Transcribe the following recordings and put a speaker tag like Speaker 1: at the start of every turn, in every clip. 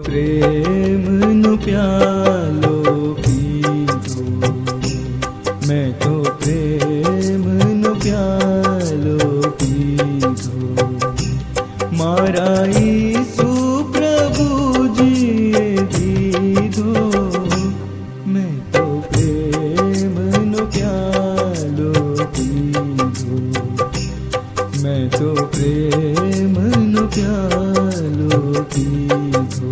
Speaker 1: પ્રેમનો પ્યાલો પીધો, મેં તો પ્રેમનો પ્યાલો પીધો, મારા ઈસુ પ્રભુજીએ દીધો, મેં તો પ્રેમનો પ્યાલો પીધો, મેં તો પ્રેમનો પ્યાલો પીધો.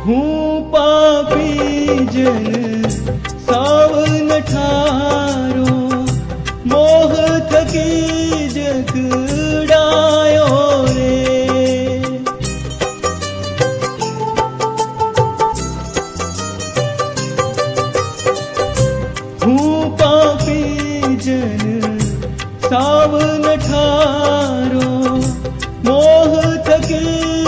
Speaker 1: હું પાપી જન સાવન ઠારો, મોહ થકી જકડાયો રે. હું પાપી જન સાવન ઠારો, મોહ થકી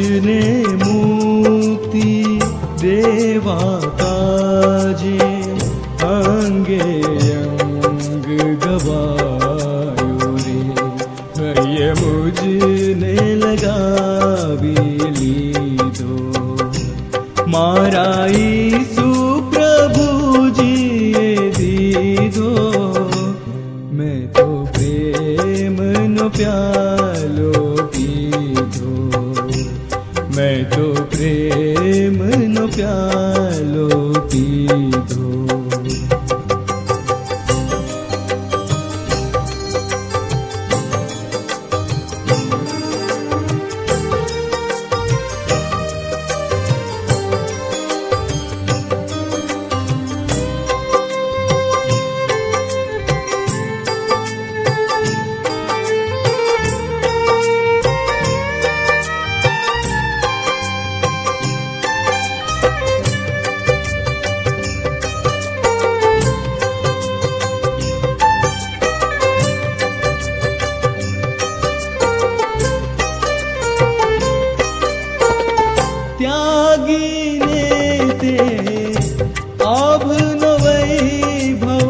Speaker 1: મુજને મુક્તિ દેવા કાજે અંગે અંગ ગવાયો રે. હૈયે મુજને લગાવી લીધો મારા ઈસુ પ્રભુજીએ દીધો. મેં તો પ્રેમનો પ્યાલો પીધો, મેં તો પ્રેમનો પ્યાલો પીધો. त्यागीने ते आभनो वैभव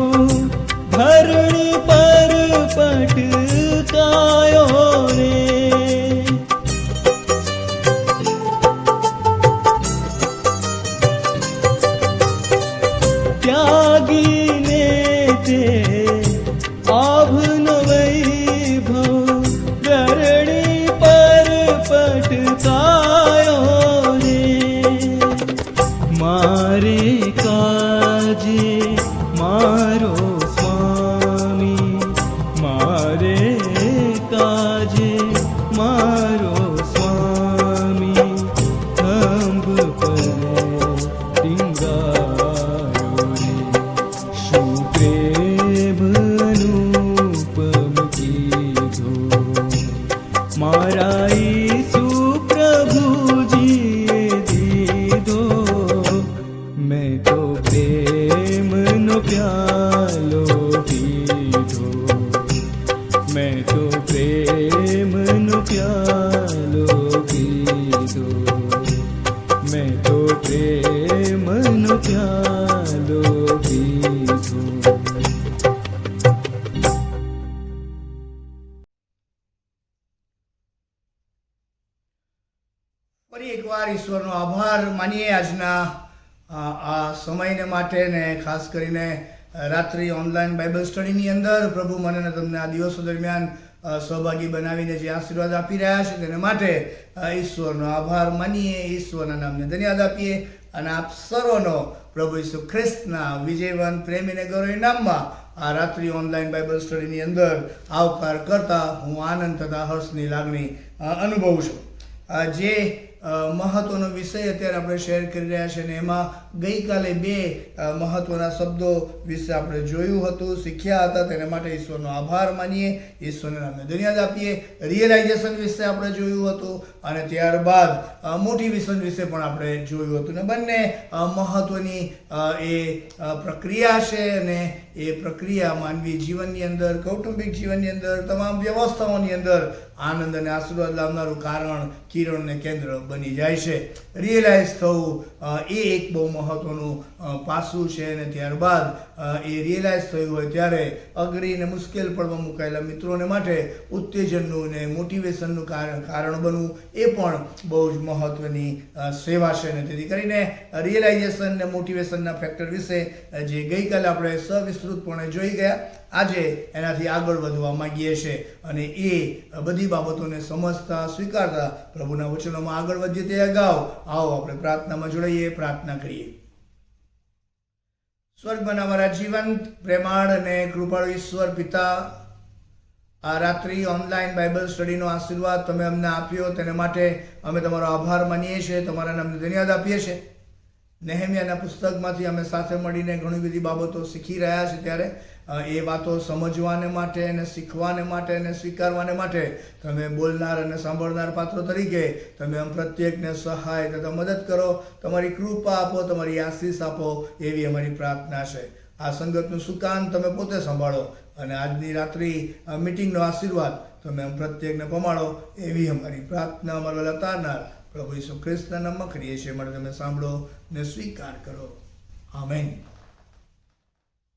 Speaker 1: धरणी पर पटकायो रे. त्यागीने ते आभनो वैभव धरणी पर पटकायो. मारे काजे मारो स्वामी, मारे काजे मारो स्वामी. खंभ पर ટીંગાયો રે. શું પ્રેમ અનુપમ કીધો મારા ઈસુ પ્રભુજીએ દીધો. મેં તો પ્રેમનો પ્યાલો પીધો, મેં તો પ્રેમનો પ્યાલો પીધો, મેં તો પ્રેમનો પ્યાલો પીધો.
Speaker 2: ફરી એકવાર ઈશ્વરનો આભાર માનીએ આજના આ સમયને માટે ને ખાસ કરીને રાત્રિ ઓનલાઈન બાઇબલ સ્ટડીની અંદર પ્રભુ મને ને તમને આ દિવસો દરમિયાન સહભાગી બનાવીને જે આશીર્વાદ આપી રહ્યા છે તેને માટે ઈશ્વરનો આભાર માનીએ, ઈશ્વરના નામને ધન્યવાદ આપીએ અને આપ સર્વનો પ્રભુ ઈસુ ખ્રિસ્તના વિજયવાન પ્રેમી અને ગૌરવી નામમાં આ રાત્રિ ઓનલાઈન બાઇબલ સ્ટડીની અંદર આવકાર કરતા હું આનંદ તથા હર્ષની લાગણી અનુભવું છું. જે મહત્વનો વિષય અત્યારે આપણે શેર કરી રહ્યા છીએ અને એમાં ગઈકાલે બે મહત્વના શબ્દો વિશે આપણે જોયું હતું, શીખ્યા હતા. તેને માટે ઈશ્વરનો આભાર માનીએ, ઈશ્વરના નામને ધન્યવાદ આપીએ. રિયલાઇઝેશન વિશે આપણે જોયું હતું અને ત્યારબાદ મોટિવેશન વિશે પણ આપણે જોયું હતું. ને બંને મહત્વની એ પ્રક્રિયા છે અને એ પ્રક્રિયા માનવી જીવનની અંદર, કૌટુંબિક જીવનની અંદર, તમામ વ્યવસ્થાઓની અંદર આનંદ અને આશીર્વાદ લાવનારું કારણ, કિરણ અને કેન્દ્ર બની જાય છે. રિયલાઇઝ થવું એ એક બહુ મહત્વનું પાસું છે અને ત્યારબાદ એ રિયલાઇઝ થયું હોય ત્યારે અઘરી અને મુશ્કેલ પડમાં મુકાયેલા મિત્રોને માટે ઉત્તેજનનું અને મોટિવેશનનું કારણ બનવું એ પણ બહુ જ મહત્વની સેવા છે. અને તેથી કરીને રિયલાઇઝેશન અને મોટિવેશનના ફેક્ટર વિશે જે ગઈકાલે આપણે સવિસ્તૃતપણે જોઈ ગયા, આજે એનાથી આગળ વધવા માંગીએ છીએ અને એ બધી બાબતોને સમજતા, સ્વીકારતા પ્રભુના વચનોમાં આગળ વધીએ તે અગાઉ આવો આપણે પ્રાર્થનામાં જોડાઈએ, પ્રાર્થના કરીએ. સ્વર્ગમાં અમારા જીવંત, પ્રેમાળ અને કૃપાળુ ઈશ્વર પિતા, આ રાત્રિ ઓનલાઈન બાઇબલ સ્ટડીનો આશીર્વાદ તમે અમને આપ્યો તેને માટે અમે તમારો આભાર માનીએ છીએ, તમારા નામને ધન્યવાદ આપીએ છીએ. નેહેમિયાના પુસ્તકમાંથી અમે સાથે મળીને ઘણી બધી બાબતો શીખી રહ્યા છીએ ત્યારે એ વાતો સમજવાને માટે અને શીખવાને માટે અને સ્વીકારવાને માટે તમે બોલનાર અને સાંભળનાર પાત્રો તરીકે તમે આમ પ્રત્યેકને સહાય તથા મદદ કરો, તમારી કૃપા આપો, તમારી આશીષ આપો એવી અમારી પ્રાર્થના છે. આ સંગતનું સુકાન તમે પોતે સંભાળો અને આજની રાત્રિ મિટિંગનો આશીર્વાદ તમે આમ પ્રત્યેકને પમાડો એવી અમારી પ્રાર્થના અમારા લતારનાર પ્રભુ ઈસુ ખ્રિસ્તના નામમાં કરીએ છીએ. માટે તમે સાંભળો ને સ્વીકાર કરો. આમેન.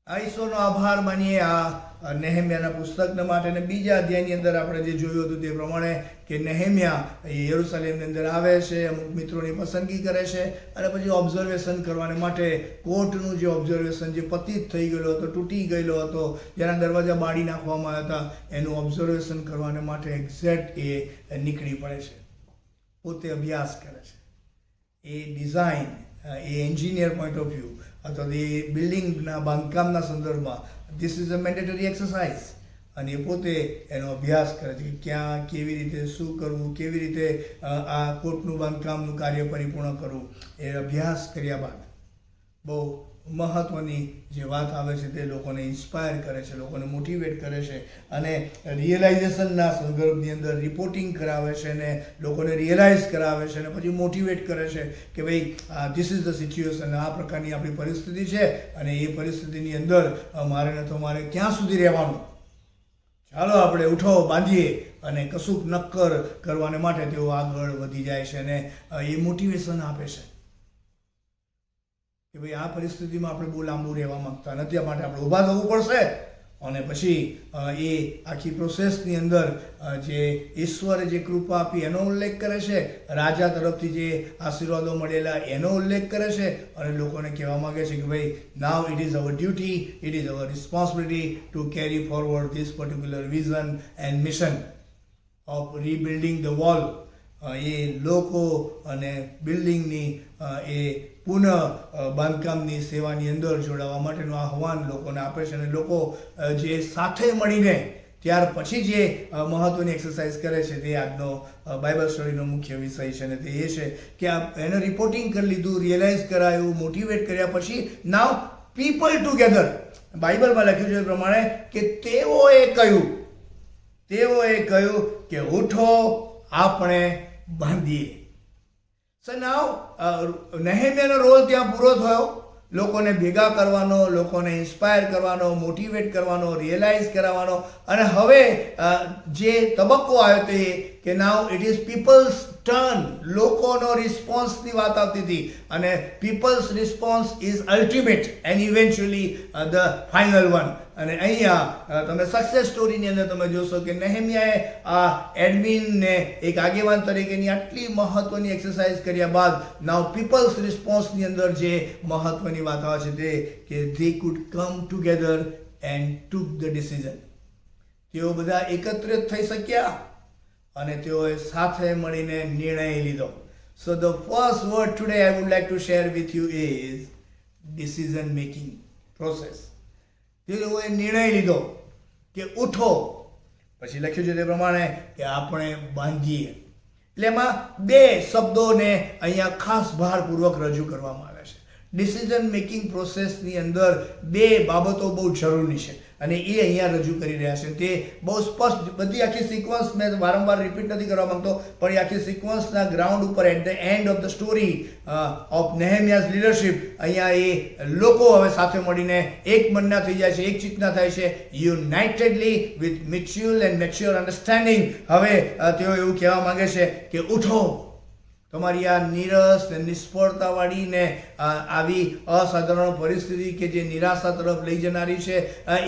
Speaker 2: આ ઈશ્વરનો આભાર માનીએ આ નેહેમ્યાના પુસ્તકના માટે. અને બીજા અધ્યાયની અંદર આપણે જે જોયું હતું તે પ્રમાણે કે નેહેમ્યા યરુશલેમની અંદર આવે છે, અમુક મિત્રોની પસંદગી કરે છે અને પછી ઓબ્ઝર્વેશન કરવાને માટે કોર્ટનું જે ઓબ્ઝર્વેશન જે પતિત થઈ ગયેલો હતો, તૂટી ગયેલો હતો, જેના દરવાજા બાળી નાખવામાં આવ્યા હતા, એનું ઓબ્ઝર્વેશન કરવાને માટે એક્ઝેક્ટ એ નીકળી પડે છે. પોતે અભ્યાસ કરે છે. એ ડિઝાઇન, એ એન્જિનિયર પોઈન્ટ ઓફ વ્યૂ અથવા એ બિલ્ડિંગના બાંધકામના સંદર્ભમાં this is a mandatory exercise. અને એ પોતે એનો અભ્યાસ કરે છે કે ક્યાં કેવી રીતે શું કરવું, કેવી રીતે આ કોર્ટનું બાંધકામનું કાર્ય પરિપૂર્ણ કરવું. એ અભ્યાસ કર્યા બાદ બહુ મહત્ત્વની જે વાત આવે છે તે લોકોને ઇન્સ્પાયર કરે છે, લોકોને મોટિવેટ કરે છે અને રિયલાઇઝેશનના સંદર્ભની અંદર રિપોર્ટિંગ કરાવે છે અને લોકોને રિયલાઇઝ કરાવે છે અને પછી મોટિવેટ કરે છે કે ભાઈ ધીસ ઇઝ ધ સિચ્યુએશન, આ પ્રકારની આપણી પરિસ્થિતિ છે અને એ પરિસ્થિતિની અંદર મારે ને તો મારે ક્યાં સુધી રહેવાનું, ચાલો આપણે ઉઠો, બાંધીએ અને કશુંક નક્કર કરવાને માટે તેઓ આગળ વધી જાય છે અને એ મોટિવેશન આપે છે કે ભાઈ આ પરિસ્થિતિમાં આપણે બહુ લાંબુ રહેવા માંગતા નથી, આ માટે આપણે ઊભા થવું પડશે. અને પછી એ આખી પ્રોસેસની અંદર જે ઈશ્વરે જે કૃપા આપી એનો ઉલ્લેખ કરે છે, રાજા તરફથી જે આશીર્વાદો મળેલા એનો ઉલ્લેખ કરે છે અને લોકોને કહેવા માંગે છે કે ભાઈ now it is our duty, it is our responsibility to carry forward this particular vision and mission of rebuilding the wall. એ લોકો અને બિલ્ડિંગની એ પુનઃ બાંધકામની સેવાની અંદર જોડાવા માટેનું આહવાન લોકોને આપે છે. અને લોકો જે સાથે મળીને ત્યાર પછી જે મહત્ત્વની એક્સરસાઇઝ કરે છે તે આજનો બાઇબલ સ્ટડીનો મુખ્ય વિષય છે. અને તે એ છે કે એને રિપોર્ટિંગ કરી લીધું, રિયલાઇઝ કરાયું, મોટિવેટ કર્યા પછી નાવ પીપલ ટુગેધર. બાઇબલમાં લખ્યું છે એ પ્રમાણે કે તેઓએ કહ્યું કે ઉઠો, આપણે બાંધીએ. સો નાવ નેહેમ્યાનો રોલ ત્યાં પૂરો થયો. લોકોને ભેગા કરવાનો, લોકોને ઇન્સ્પાયર કરવાનો, મોટિવેટ કરવાનો, રિયલાઇઝ કરાવવાનો. અને હવે જે તબક્કો આવ્યો તે કે now it is people's turn. લોકોનો રિસ્પોન્સની વાત આવતી હતી અને people's response is ultimate and eventually the final one. અને અહીંયા તમે સક્સેસ સ્ટોરીની અંદર તમે જોશો કે નેહેમ્યાએ આ એડમિનને એક આગેવાન તરીકેની આટલી મહત્ત્વની એક્સરસાઇઝ કર્યા બાદ નાવ પીપલ્સ રિસ્પોન્સની અંદર જે મહત્ત્વની વાત આવે છે તે કે they could come together and took the decision. તેઓ બધા એકત્રિત થઈ શક્યા અને તેઓએ સાથે મળીને નિર્ણય લીધો. So the first word today I would like to share with you is decision making process. તેઓએ નિર્ણય લીધો કે ઉઠો, પછી લખ્યું છે તે પ્રમાણે કે આપણે બાંધીએ. એટલે એમાં બે શબ્દોને અહીંયા ખાસ ભારપૂર્વક રજૂ કરવામાં આવ્યા છે. ડિસિઝન મેકિંગ પ્રોસેસની અંદર બે બાબતો બહુ જરૂરી છે અને એ અહીંયા રજૂ કરી રહ્યા છે. તે બહુ સ્પષ્ટ, બધી આખી સિક્વન્સ મેં વારંવાર રિપીટ નથી કરવા માંગતો, પણ એ આખી સિક્વન્સના ગ્રાઉન્ડ ઉપર at the end of the story of Nehemiah's leadership અહીંયા એ લોકો હવે સાથે મળીને એક મનના થઈ જાય છે, એક ચિત્તના થાય છે, યુનાઇટેડલી with mutual and mature understanding. હવે તેઓ એવું કહેવા માંગે છે કે ઉઠો, તમારી આ નીરસ ને નિષ્ફળતાવાળી ને આવી અસાધારણ પરિસ્થિતિ કે જે નિરાશા તરફ લઈ જનારી છે,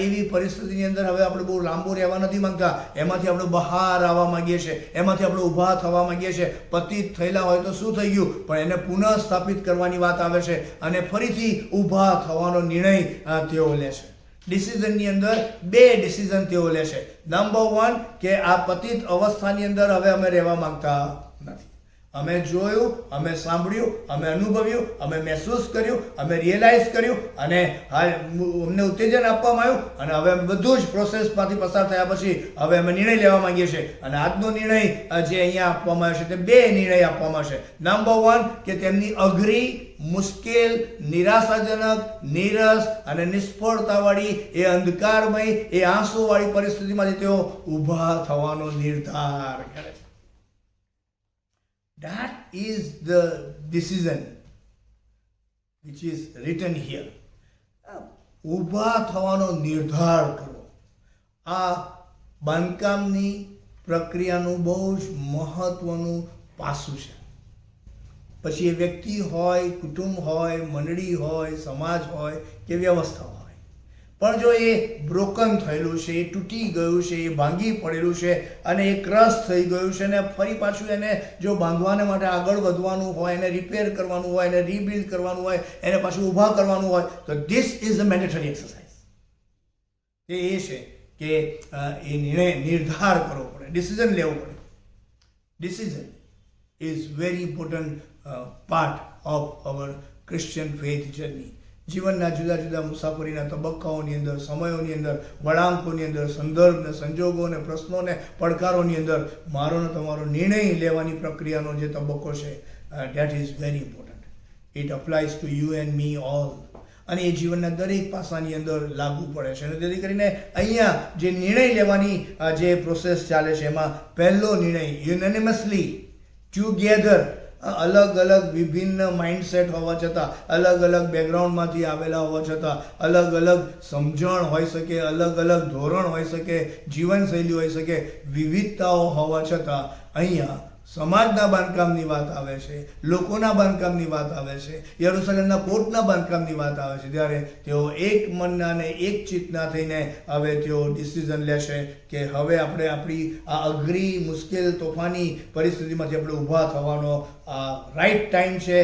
Speaker 2: એવી પરિસ્થિતિની અંદર હવે આપણે બહુ લાંબુ રહેવા નથી માંગતા. એમાંથી આપણે બહાર આવવા માંગીએ છીએ, એમાંથી આપણે ઊભા થવા માંગીએ છીએ. પતિત થયેલા હોય તો શું થઈ ગયું, પણ એને પુનઃ સ્થાપિત કરવાની વાત આવે છે અને ફરીથી ઊભા થવાનો નિર્ણય તેઓ લે છે. ડિસિઝનની અંદર બે ડિસિઝન તેઓ લે છે. નંબર 1 કે આ પતિત અવસ્થાની અંદર હવે અમે રહેવા માંગતા નથી. અમે જોયું, અમે સાંભળ્યું, અમે અનુભવ્યું, અમે મહેસૂસ કર્યું, અમે રિયલાઇઝ કર્યું અને અમને ઉત્તેજન આપવામાં આવ્યું અને હવે અમે બધું જ પ્રોસેસમાંથી પસાર થયા પછી હવે અમે નિર્ણય લેવા માંગીએ છીએ. અને આજનો નિર્ણય જે અહીંયા આપવામાં આવ્યો છે તે બે નિર્ણય આપવામાં આવશે. નંબર 1 કે તેમની અઘરી, મુશ્કેલ, નિરાશાજનક, નીરસ અને નિષ્ફળતાવાળી એ અંધકારમય, એ આંસુવાળી પરિસ્થિતિમાંથી તેઓ ઊભા થવાનો નિર્ધાર કરે છે. That is the decision which is written here. ઊભા થવાનો નિર્ધાર કરવો આ બાંધકામની પ્રક્રિયાનું બહુ જ મહત્વનું પાસું છે. પછી એ વ્યક્તિ હોય, કુટુંબ હોય, મંડળી હોય, સમાજ હોય કે વ્યવસ્થા હોય. પણ જો એ બ્રોકન થયેલું છે, એ તૂટી ગયું છે, એ ભાંગી પડેલું છે અને એ ક્રશ થઈ ગયું છે ને ફરી પાછું એને જો બાંધવાને માટે આગળ વધવાનું હોય, એને રિપેર કરવાનું હોય, એને રીબિલ્ડ કરવાનું હોય, એને પાછું ઊભા કરવાનું હોય, તો this is a mandatory exercise. એ છે કે એ નિર્ધાર કરવો પડે, ડિસિઝન લેવું પડે. Decision is very important part of our Christian faith journey. જીવનના જુદા જુદા મુસાફરીના તબક્કાઓની અંદર, સમયોની અંદર, વળાંકોની અંદર, સંદર્ભ ને સંજોગો અને પ્રશ્નોને પડકારોની અંદર મારો ને તમારો નિર્ણય લેવાની પ્રક્રિયાનો જે તબક્કો છે, that is very important. It applies to you and me all. અને એ જીવનના દરેક પાસાની અંદર લાગુ પડે છે. અને તેથી કરીને અહીંયા જે નિર્ણય લેવાની જે પ્રોસેસ ચાલે છે એમાં પહેલો નિર્ણય યુનેનિમસલી ટુગેધર, અલગ અલગ વિભિન્ન માઇન્ડસેટ હોવા છતાં, અલગ અલગ બેકગ્રાઉન્ડમાંથી આવેલા હોવા છતાં, અલગ અલગ સમજણ હોઈ શકે, અલગ અલગ ધોરણ હોઈ શકે, જીવનશૈલી હોઈ શકે, વિવિધતાઓ હોવા છતાં અહીંયા સમાજના બાંધકામની વાત આવે છે, લોકોના બાંધકામની વાત આવે છે, યરુશલેમના કોટના બાંધકામની વાત આવે છે, ત્યારે તેઓ એક મનના અને એક ચિત્તના થઈને હવે તેઓ ડિસિઝન લેશે કે હવે આપણે આપણી આ અઘરી, મુશ્કેલ, તોફાની પરિસ્થિતિમાંથી આપણે ઊભા થવાનો આ રાઈટ ટાઈમ છે,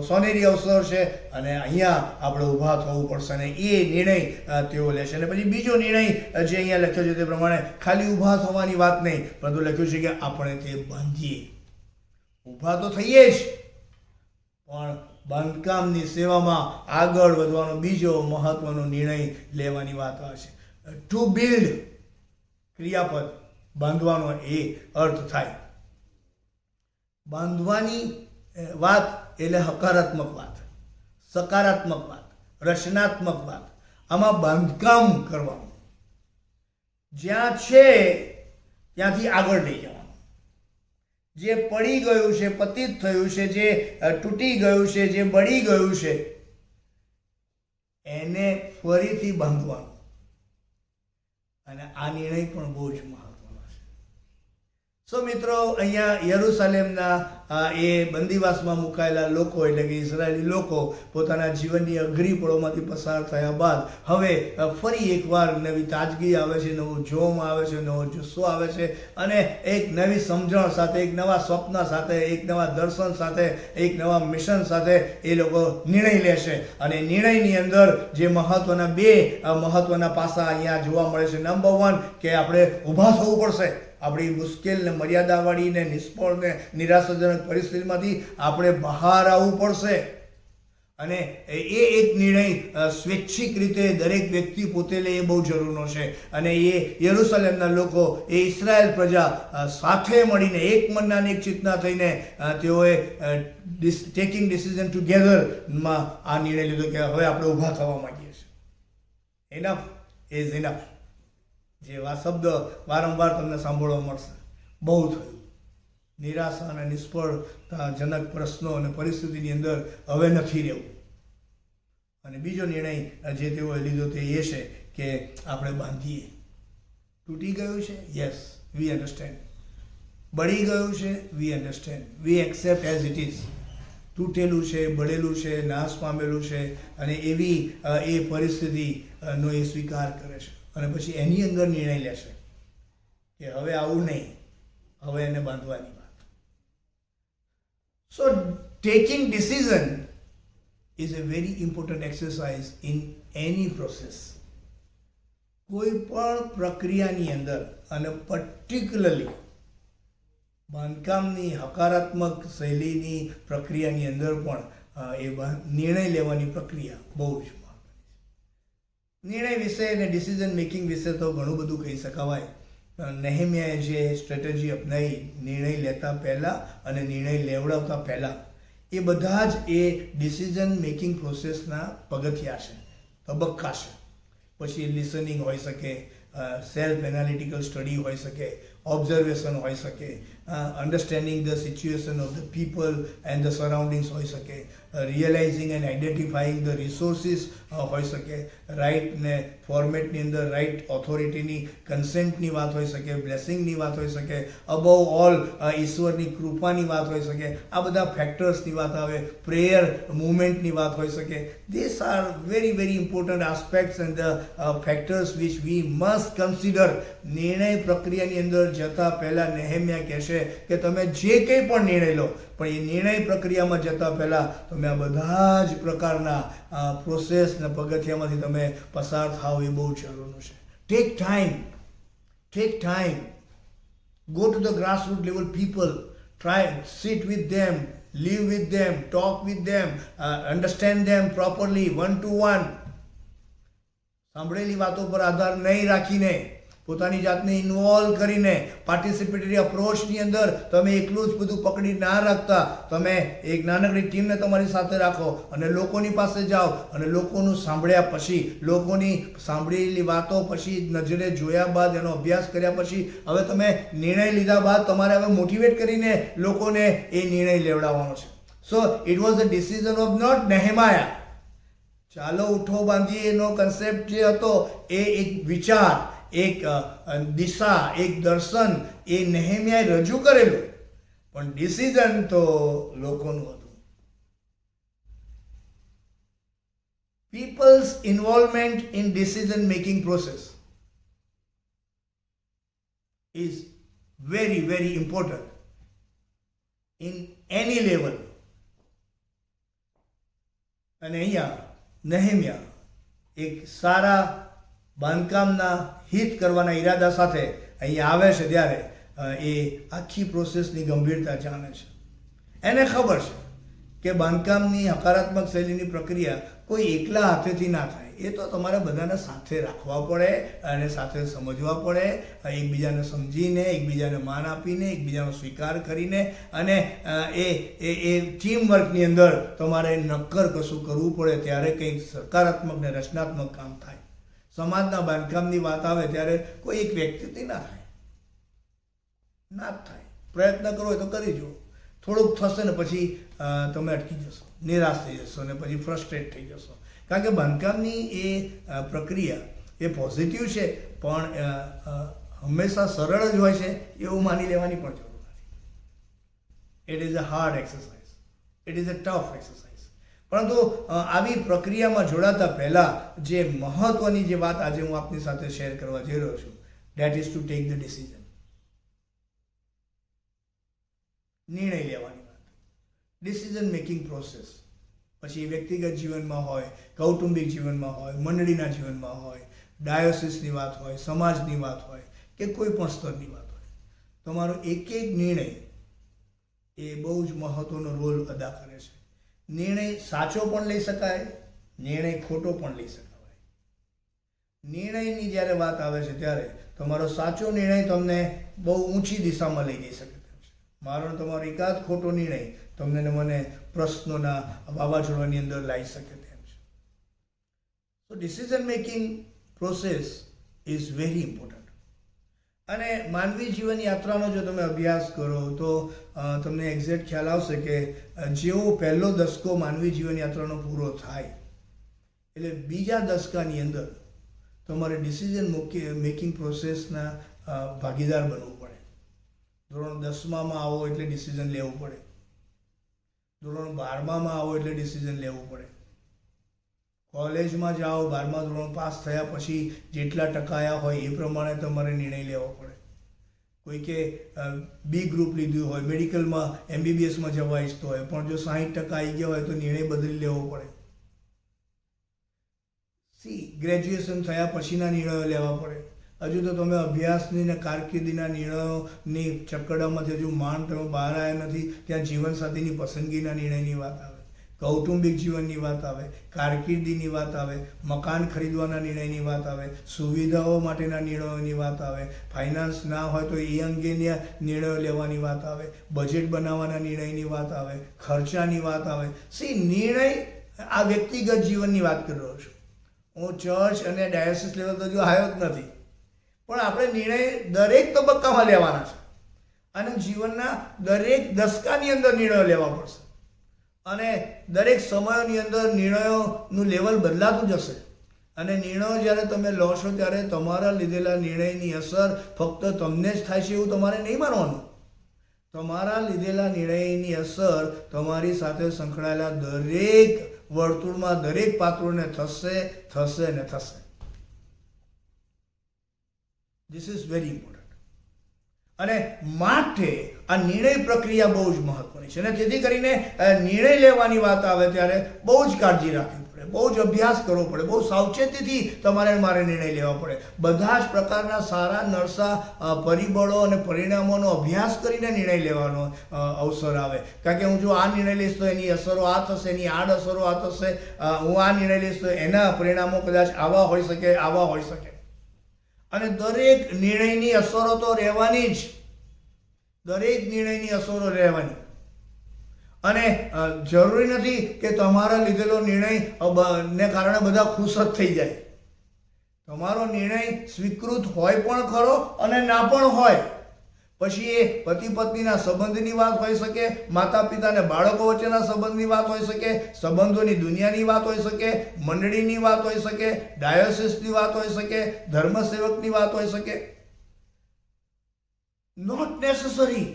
Speaker 2: સોનેરી અવસર છે અને અહીંયા આપણે ઊભા થવું પડશે. અને એ નિર્ણય તેઓ લેશે. અને પછી બીજો નિર્ણય જે અહીંયા લખ્યો છે તે પ્રમાણે ખાલી ઊભા થવાની વાત નહીં, પરંતુ લખ્યું છે કે આપણે તે બાંધીએ. ઊભા તો થઈએ જ, પણ બાંધકામની સેવામાં આગળ વધવાનો બીજો મહત્વનો નિર્ણય લેવાની વાત આવે છે. ટુ બિલ્ડ, ક્રિયાપદ, બાંધવાનો એ અર્થ થાય. બાંધવાની વાત એટલે હકારાત્મક વાત, સકારાત્મક વાત, રચનાત્મક વાત. આમાં બાંધકામ કરવાનું, જ્યાં છે ત્યાંથી આગળ લઈ જવાનું. જે પડી ગયું છે, પતિત થયું છે, જે તૂટી ગયું છે, જે બળી ગયું છે, એને ફરીથી બાંધવાનું. અને આ નિર્ણય પણ બહુ જ મહત્વનો છે. સો મિત્રો, અહીંયા યરુશલેમના એ બંદીવાસમાં મુકાયેલા લોકો એટલે કે ઇઝરાયેલી લોકો પોતાના જીવનની અઘરી પળોમાંથી પસાર થયા બાદ હવે ફરી એકવાર નવી તાજગી આવે છે, નવું જોમ આવે છે, નવો જુસ્સો આવે છે અને એક નવી સમજણ સાથે, એક નવા સ્વપ્ન સાથે, એક નવા દર્શન સાથે, એક નવા મિશન સાથે એ લોકો નિર્ણય લેશે. અને નિર્ણયની અંદર જે મહત્વના બે મહત્વના પાસા અહીંયા જોવા મળે છે. નંબર 1 કે આપણે ઊભા થવું પડશે. આપણી મુશ્કેલ ને મર્યાદાવાળી ને નિષ્ફળ ને નિરાશાજનક પરિસ્થિતિમાંથી આપણે બહાર આવવું પડશે. અને એ એક નિર્ણય સ્વૈચ્છિક રીતે દરેક વ્યક્તિ પોતે લે એ બહુ જરૂરનો છે. અને એ યરુશલેમના લોકો, એ ઇઝરાયલ પ્રજા સાથે મળીને એક મનના એક ચિત્તના થઈને તેઓએ ટેકિંગ ડિસિઝન ટુગેધરમાં આ નિર્ણય લીધો કે હવે આપણે ઊભા થવા માંગીએ છીએ. Enough is enough. જે શબ્દ વારંવાર તમને સાંભળવા મળશે, બહુ થયું. નિરાશા અને નિષ્ફળતાજનક પ્રશ્નો અને પરિસ્થિતિની અંદર હવે નથી રહેવું. અને બીજો નિર્ણય જે તેઓએ લીધો તે એ છે કે આપણે બાંધીએ. તૂટી ગયું છે, યસ, વી અન્ડરસ્ટેન્ડ. બળી ગયું છે, we understand, we accept as it is. તૂટેલું છે, બળેલું છે, નાશ પામેલું છે અને એવી એ પરિસ્થિતિનો એ સ્વીકાર કરે છે. અને પછી એની અંદર નિર્ણય લેશે કે હવે આવું નહીં, હવે એને બાંધવાની વાત. So taking decision is a very important exercise in any process. કોઈ પણ પ્રક્રિયાની અંદર અને પર્ટિક્યુલરલી બાંધકામની હકારાત્મક શૈલીની પ્રક્રિયાની અંદર પણ એ નિર્ણય લેવાની પ્રક્રિયા બહુ જ નિર્ણય વિશે અને ડિસિઝન મેકિંગ વિશે તો ઘણું બધું કહી શકાય. નેહેમિયાએ જે સ્ટ્રેટેજી અપનાવી નિર્ણય લેતા પહેલાં અને નિર્ણય લેવડાવતા પહેલાં, એ બધા જ એ ડિસિઝન મેકિંગ પ્રોસેસના પગથિયા છે, તબક્કા છે. પછી લિસનિંગ હોઈ શકે, સેલ્ફ એનાલિટિકલ સ્ટડી હોઈ શકે, ઓબ્ઝર્વેશન હોઈ શકે, understanding the situation of the people and the surroundings હોઈ શકે, realising and identifying the resources હોઈ શકે, રાઇટ ને ફોર્મેટની અંદર રાઇટ ઓથોરિટીની કન્સેન્ટની વાત હોઈ શકે, બ્લેસિંગની વાત હોઈ શકે, અબવ ઓલ ઈશ્વરની કૃપાની વાત હોઈ શકે, આ બધા ફેક્ટર્સની વાત આવે, પ્રેયર મુવમેન્ટની વાત હોઈ શકે. This are very very important aspects and the factors which we must consider. નિર્ણય પ્રક્રિયાની અંદર જતાં પહેલાં નેહેમ્યા કહેશે કે તમે જે કંઈ પણ નિર્ણય લો, પણ એ નિર્ણય પ્રક્રિયામાં જતાં પહેલાં તમે આ બધા જ પ્રકારના પ્રોસેસ ને પગથિયામાંથી તમે પસાર થાવ એ બહુ જરૂરનું છે. Take time, go to the grassroots level people, try sit with them, live with them, talk with them, understand them properly, one to one. સાંભળેલી વાતો પર આધાર નહીં રાખીને, પોતાની જાતને ઇન્વોલ્વ કરીને, પાર્ટિસિપેટરી અપ્રોચની અંદર તમે એકલું જ બધું પકડી ના રાખતા, તમે એક નાનકડી ટીમને તમારી સાથે રાખો અને લોકોની પાસે જાઓ અને લોકોનું સાંભળ્યા પછી, લોકોની સાંભળેલી વાતો પછી, નજરે જોયા બાદ, એનો અભ્યાસ કર્યા પછી હવે તમે નિર્ણય લીધા બાદ તમારે હવે મોટિવેટ કરીને લોકોને એ નિર્ણય લેવડાવવાનો છે. So it was the decision of not Nehemiah. ચાલો ઉઠો બાંધીએ એનો કન્સેપ્ટ જે હતો એ એક વિચાર, એક દિશા, એક દર્શન એ નેહેમ્યાએ રજૂ કરેલું, પણ ડિસિઝન તો લોકોનું હતું. People's involvement in decision making process is very very important in any level. અને અહીંયા નેહેમ્યા એક સારા બાંધકામના હિત કરવાના ઈરાદા સાથે અહીંયા આવે છે ત્યારે એ આખી પ્રોસેસની ગંભીરતા જાણે છે. એને ખબર છે કે બાંધકામની હકારાત્મક શૈલીની પ્રક્રિયા કોઈ એકલા હાથેથી ના થાય. એ તો તમારે બધાને સાથે રાખવા પડે અને સાથે સમજવા પડે, એકબીજાને સમજીને, એકબીજાને માન આપીને, એકબીજાનો સ્વીકાર કરીને, અને એ ટીમ વર્કની અંદર તમારે નક્કર કશું કરવું પડે ત્યારે કંઈક સકારાત્મક ને રચનાત્મક કામ થાય. સમાજના બાંધકામની વાત આવે ત્યારે કોઈ એક વ્યક્તિથી ના થાય, ના જ થાય. પ્રયત્ન કરો હોય તો કરી જુઓ, થોડુંક થશે ને પછી તમે અટકી જશો, નિરાશ થઈ જશો ને પછી ફ્રસ્ટ્રેટ થઈ જશો. કારણ કે બાંધકામની એ પ્રક્રિયા એ પોઝિટિવ છે, પણ હંમેશા સરળ જ હોય છે એવું માની લેવાની પણ જરૂર નથી. It is a hard exercise, it is a tough exercise. પરંતુ આવી પ્રક્રિયામાં જોડાતા પહેલાં જે મહત્ત્વની જે વાત આજે હું આપની સાથે શેર કરવા જઈ રહ્યો છું, that is to take the decision. નિર્ણય લેવાની વાત, ડિસિઝન મેકિંગ પ્રોસેસ. પછી વ્યક્તિગત જીવનમાં હોય, કૌટુંબિક જીવનમાં હોય, મંડળીના જીવનમાં હોય, ડાયોસિસની વાત હોય, સમાજની વાત હોય કે કોઈ પણ સ્તરની વાત હોય, તમારો એક એક નિર્ણય એ બહુ જ મહત્ત્વનો રોલ અદા કરે છે. નિર્ણય સાચો પણ લઈ શકાય, નિર્ણય ખોટો પણ લઈ શકાય. નિર્ણયની જ્યારે વાત આવે છે ત્યારે તમારો સાચો નિર્ણય તમને બહુ ઊંચી દિશામાં લઈ જઈ શકે તેમ છે. મારો તમારો એકાદ ખોટો નિર્ણય તમને ને મને પ્રશ્નોના વાવાઝોડાની અંદર લાવી શકે તેમ છે. તો decision making process is very important. અને માનવી જીવન યાત્રાનો જો તમે અભ્યાસ કરો તો તમને એક્ઝેક્ટ ખ્યાલ આવશે કે જેવો પહેલો દસકો માનવી જીવન યાત્રાનો પૂરો થાય એટલે બીજા દસકાની અંદર તમારે ડિસિઝન મેકિંગ પ્રોસેસના ભાગીદાર બનવું પડે. ધોરણ 10માં આવો એટલે ડિસિઝન લેવું પડે, ધોરણ 12માં આવો એટલે ડિસિઝન લેવું પડે, કોલેજમાં જાઓ, 12મા ધોરણ પાસ થયા પછી જેટલા ટકા આવ્યા હોય એ પ્રમાણે તમારે નિર્ણય લેવો પડે. કોઈ કે બી ગ્રુપ લીધું હોય, મેડિકલમાં MBBSમાં જવા ઈચ્છતો હોય, પણ જો 60% આવી ગયા હોય તો નિર્ણય બદલી લેવો પડે. ગ્રેજ્યુએશન થયા પછીના નિર્ણયો લેવા પડે. હજુ તો તમે અભ્યાસની ને કારકિર્દીના નિર્ણયોની ચક્કડામાંથી હજુ માંડ તમે બહાર આવ્યા નથી, ત્યાં જીવનસાથીની પસંદગીના નિર્ણયની વાત આવે, કૌટુંબિક જીવનની વાત આવે, કારકિર્દીની વાત આવે, મકાન ખરીદવાના નિર્ણયની વાત આવે, સુવિધાઓ માટેના નિર્ણયોની વાત આવે, ફાઇનાન્સ ના હોય તો એ અંગેના નિર્ણયો લેવાની વાત આવે, બજેટ બનાવવાના નિર્ણયની વાત આવે, ખર્ચાની વાત આવે. નિર્ણય આ વ્યક્તિગત જીવનની વાત કરી રહ્યો છું હું. ચર્ચ અને ડાયોસિસ લેવલ તો હજુ આવ્યો જ નથી, પણ આપણે નિર્ણય દરેક તબક્કામાં લેવાના છે. અને જીવનના દરેક દશકાની અંદર નિર્ણયો લેવા પડશે અને દરેક સમયોની અંદર નિર્ણયોનું લેવલ બદલાતું જશે અને નિર્ણયો જ્યારે તમે લો છો ત્યારે તમારા લીધેલા નિર્ણયની અસર ફક્ત તમને જ થાય છે એવું તમારે નહીં માનવાનું. તમારા લીધેલા નિર્ણયની અસર તમારી સાથે સંકળાયેલા દરેક વર્તુળમાં દરેક પાત્રોને થશે થશે ને થશે. This is very important. અને માટે આ નિર્ણય પ્રક્રિયા બહુ જ મહત્વની છે અને તેથી કરીને નિર્ણય લેવાની વાત આવે ત્યારે બહુ જ કાળજી રાખવી પડે, બહુ જ અભ્યાસ કરવો પડે, બહુ સાવચેતીથી તમારે મારે નિર્ણય લેવા પડે. બધા જ પ્રકારના સારા નરસા પરિબળો અને પરિણામોનો અભ્યાસ કરીને નિર્ણય લેવાનો અવસર આવે. કારણ કે હું જો આ નિર્ણય લઈશ તો એની અસરો આ થશે, એની આડ અસરો આ થશે, હું આ નિર્ણય લઈશ તો એના પરિણામો કદાચ આવા હોઈ શકે, આવા હોઈ શકે. અને દરેક નિર્ણયની અસરો તો રહેવાની જ, દરેક નિર્ણયની અસરો રહેવાની. અને જરૂરી નથી કે તમારા લીધેલો નિર્ણય ને કારણે બધા ખુશ જ થઈ જાય. તમારો નિર્ણય સ્વીકૃત હોય પણ ખરો અને ના પણ હોય. પછી એ પતિ પત્નીના સંબંધની વાત હોઈ શકે, માતા પિતા અને બાળકો વચ્ચેના સંબંધની વાત હોઈ શકે, સંબંધોની દુનિયાની વાત હોઈ શકે, મંડળીની વાત હોઈ શકે, ડાયોસિસની વાત હોઈ શકે, ધર્મસેવકની વાત હોઈ શકે. નોટ નેસેસરી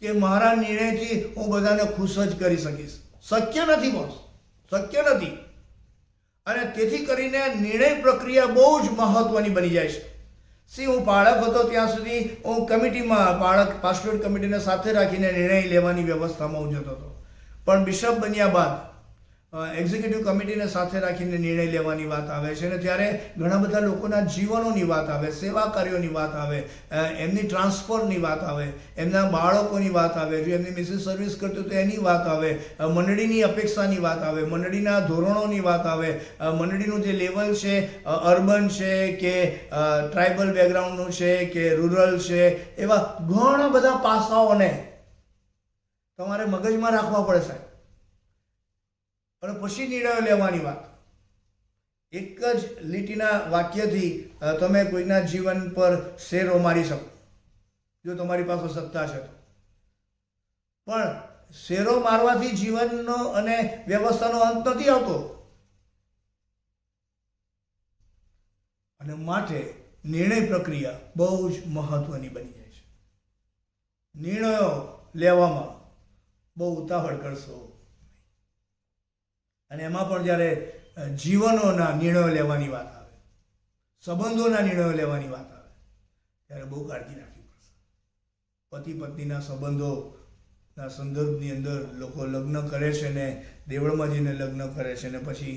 Speaker 2: કે મારા નિર્ણયથી હું બધાને ખુશ જ કરી શકીશ. શક્ય નથી બોસ, શક્ય નથી. અને તેથી કરીને નિર્ણય પ્રક્રિયા બહુ જ મહત્વની બની જાય છે. હું બાળક હતો ત્યાં સુધી હું કમિટીમાં પાસ્ટોરેટ કમિટીને સાથે રાખીને નિર્ણય લેવાની વ્યવસ્થામાં હું જતો હતો. પણ બિશપ બન્યા બાદ એક્ઝિક્યુટિવ કમિટીને સાથે રાખીને નિર્ણય લેવાની વાત આવે છે અને ત્યારે ઘણા બધા લોકોના જીવનોની વાત આવે, સેવા કાર્યોની વાત આવે, એમની ટ્રાન્સફરની વાત આવે, એમના બાળકોની વાત આવે, જો એમની મિસિસ સર્વિસ કરતી તો એની વાત આવે, મંડળીની અપેક્ષાની વાત આવે, મંડળીના ધોરણોની વાત આવે, મંડળીનું જે લેવલ છે, અર્બન છે કે ટ્રાઇબલ બેકગ્રાઉન્ડનું છે કે રૂરલ છે, એવા ઘણા બધા પાસાઓને તમારે મગજમાં રાખવા પડે સાહેબ. અને પછી નિર્ણયો લેવાની વાત. એક જ લીટીના વાક્યથી તમે કોઈના જીવન પર શેરો મારી શકો જો તમારી પાસે સત્તા છે તો. પણ શેરો મારવાથી જીવનનો અને વ્યવસ્થાનો અંત નથી આવતો. અને માટે નિર્ણય પ્રક્રિયા બહુ જ મહત્વની બની જાય છે. નિર્ણયો લેવામાં બહુ ઉતાવળ કરશો. અને એમાં પણ જ્યારે જીવનોના નિર્ણયો લેવાની વાત આવે, સંબંધોના નિર્ણયો લેવાની વાત આવે, ત્યારે બહુ કાળજી રાખવી પડશે. પતિ પત્નીના સંબંધોના સંદર્ભની અંદર લોકો લગ્ન કરે છે ને દેવળમાં જઈને લગ્ન કરે છે ને પછી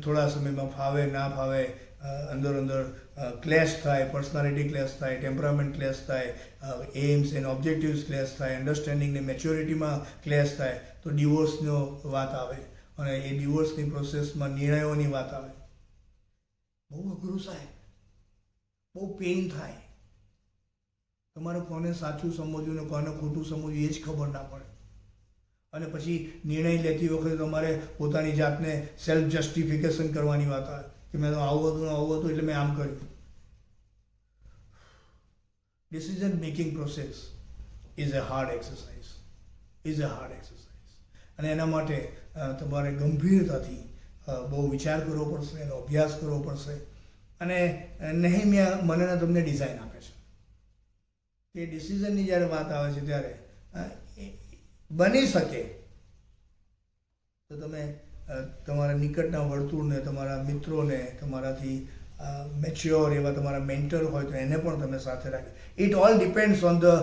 Speaker 2: થોડા સમયમાં ફાવે ના ફાવે, અંદર અંદર ક્લેશ થાય, પર્સનાલિટી ક્લેશ થાય, ટેમ્પરામેન્ટ ક્લેશ થાય, એમ્સ એન્ડ ઓબ્જેક્ટિવ્સ ક્લેશ થાય, અન્ડરસ્ટેન્ડિંગ ને મેચ્યોરિટીમાં ક્લેશ થાય, તો ડિવોર્સનો વાત આવે અને એ ડિવોર્સની પ્રોસેસમાં નિર્ણયોની વાત આવે. બહુ અઘરું સાહેબ, બહુ પેઇન થાય. તમારે કોને સાચું સમજવું ને કોને ખોટું સમજવું એ જ ખબર ના પડે. અને પછી નિર્ણય લેતી વખતે તમારે પોતાની જાતને સેલ્ફ જસ્ટિફિકેશન કરવાની વાત આવે કે મેં તો આવું હતું એટલે મેં આમ કર્યું. Decision making process is a hard exercise, is a hard exercise. અને એના માટે તમારે ગંભીરતાથી બહુ વિચાર કરવો પડશે, એનો અભ્યાસ કરવો પડશે. અને નેહેમિયા મને તમને ડિઝાઇન આપે છે કે ડિસિઝનની જ્યારે વાત આવે છે ત્યારે બની શકે તો તમે તમારા નિકટના વર્તુળને, તમારા મિત્રોને, તમારાથી મેચ્યોર એવા તમારા મેન્ટર હોય તો એને પણ તમે સાથે રાખી. It all depends on the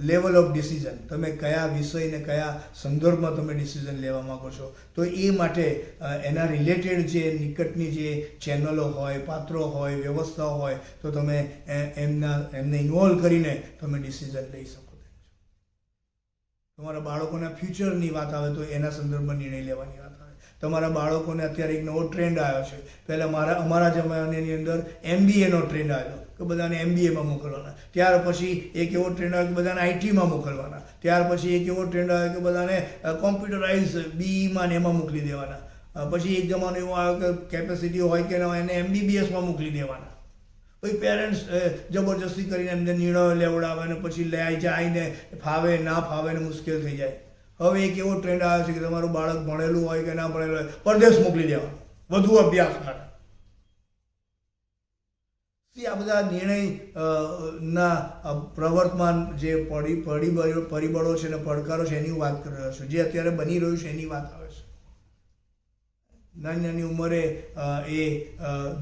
Speaker 2: level of decision. તમે કયા વિષયને કયા સંદર્ભમાં તમે ડિસિઝન લેવા માગો છો, તો એ માટે એના રિલેટેડ જે નિકટની જે ચેનલો હોય, પાત્રો હોય, વ્યવસ્થાઓ હોય, તો તમે એમને ઇન્વોલ્વ કરીને તમે ડિસિઝન લઈ શકો. તમારા બાળકોના ફ્યુચરની વાત આવે તો એના સંદર્ભમાં નિર્ણય લેવાની વાત આવે. તમારા બાળકોને અત્યારે એક નવો ટ્રેન્ડ આવ્યો છે. પહેલાં અમારા જમાનાની અંદર MBAનો ટ્રેન્ડ આવ્યો કે બધાને MBAમાં મોકલવાના. ત્યાર પછી એક એવો ટ્રેન્ડ આવ્યો કે બધાને ITમાં મોકલવાના. ત્યાર પછી એક એવો ટ્રેન્ડ આવ્યો કે બધાને કોમ્પ્યુટરાઇઝ BEમાં ને એમાં મોકલી દેવાના. પછી એક જમાનો એવો આવ્યો કે કેપેસિટી હોય કે ના હોય એને MBBSમાં મોકલી દેવાના. પછી પેરેન્ટ્સ જબરજસ્તી કરીને એમને નિર્ણયો લેવડાવે અને પછી લઈ જાય ને ફાવે ના ફાવે ને મુશ્કેલ થઈ જાય. હવે એક એવો ટ્રેન્ડ આવ્યો છે કે તમારું બાળક ભણેલું હોય કે ના ભણેલું હોય પરદેશ મોકલી દેવાનું વધુ અભ્યાસ માટે. આ બધા નિર્ણય ના પ્રવર્તમાન જે પરિબળો છે ને પડકારો છે એની વાત કરી રહ્યો છું, જે અત્યારે બની રહ્યું છે એની વાત આવે છે. નાની નાની ઉંમરે એ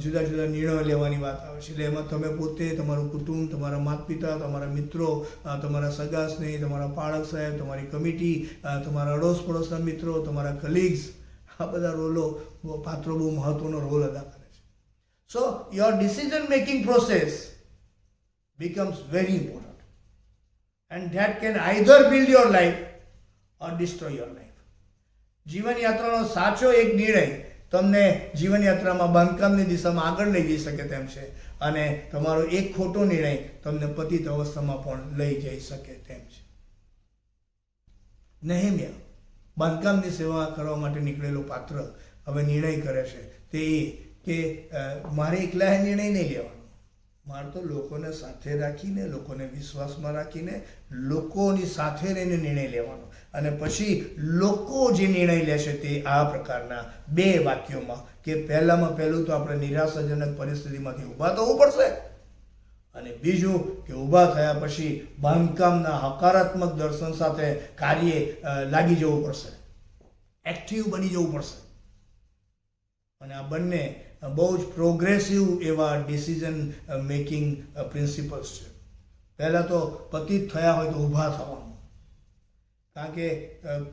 Speaker 2: જુદા જુદા નિર્ણયો લેવાની વાત આવે છે. એટલે એમાં તમે પોતે, તમારું કુટુંબ, તમારા માતા પિતા, તમારા મિત્રો, તમારા સગા સ્નેહી, તમારા પાળક સાહેબ, તમારી કમિટી, તમારા અડોશ પડોશના મિત્રો, તમારા કલીગ્સ, આ બધા પાત્રો બહુ મહત્વનો રોલ અદા કરે. So your decision making process becomes very important, and that can either build your life or destroy your life. જીવન યાત્રાનો સાચો એક નિર્ણય તમને જીવન યાત્રામાં બાંધકામની દિશામાં આગળ લઈ જઈ શકે તેમ છે, અને તમારો એક ખોટો નિર્ણય તમને પતિત અવસ્થામાં પણ લઈ જઈ શકે તેમ છે. નેહેમિયા બાંધકામની સેવા કરવા માટે નીકળેલો પાત્ર હવે નિર્ણય કરે છે તે એ કે મારે એકલા નિર્ણય નહીં લેવાનો, મારે તો લોકોને સાથે રાખીને, લોકોને વિશ્વાસમાં રાખીને, લોકોની સાથે રહીને નિર્ણય લેવાનો. અને પછી લોકો જે નિર્ણય લેશે તે આ પ્રકારના 2 વાક્યોમાં, કે પહેલામાં પહેલું તો આપણે નિરાશાજનક પરિસ્થિતિમાંથી ઊભા થવું પડશે, અને બીજું કે ઊભા થયા પછી બાંધકામના હકારાત્મક દર્શન સાથે કાર્ય લાગી જવું પડશે, એક્ટિવ બની જવું પડશે. અને આ બંને બહુ જ પ્રોગ્રેસિવ એવા ડિસિઝન મેકિંગ પ્રિન્સિપલ્સ છે. પહેલાં તો પતિત થયા હોય તો ઊભા થવાનું, કારણ કે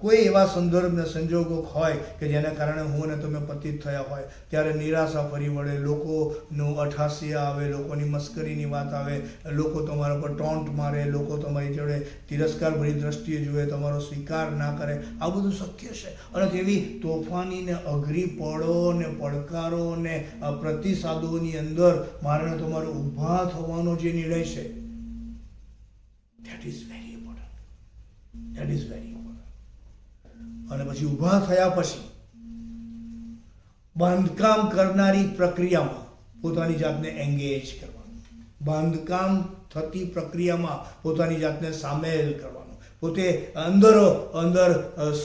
Speaker 2: કોઈ એવા સંદર્ભ ને સંજોગો હોય કે જેના કારણે હું અને તમે પતિત થયા હોય ત્યારે નિરાશા ફરી વળે, લોકોનું અઠાસિયા આવે, લોકોની મસ્કરીની વાત આવે, લોકો તમારા પર ટોન્ટ મારે, લોકો તમારી જોડે તિરસ્કારભરી દ્રષ્ટિએ જુએ, તમારો સ્વીકાર ના કરે. આ બધું શક્ય છે. અને તેવી તોફાની ને અઘરી પળો ને પડકારો ને પ્રતિસાદોની અંદર મારે તમારે ઊભા થવાનો જે નિર્ણય છે, that is very important. અને પછી ઊભા થયા પછી બાંધકામ કરનારી પ્રક્રિયામાં પોતાની જાતને એંગેજ કરવાનું, બાંધકામ થતી પ્રક્રિયામાં પોતાની જાતને સામેલ કરવાનું, પોતે અંદર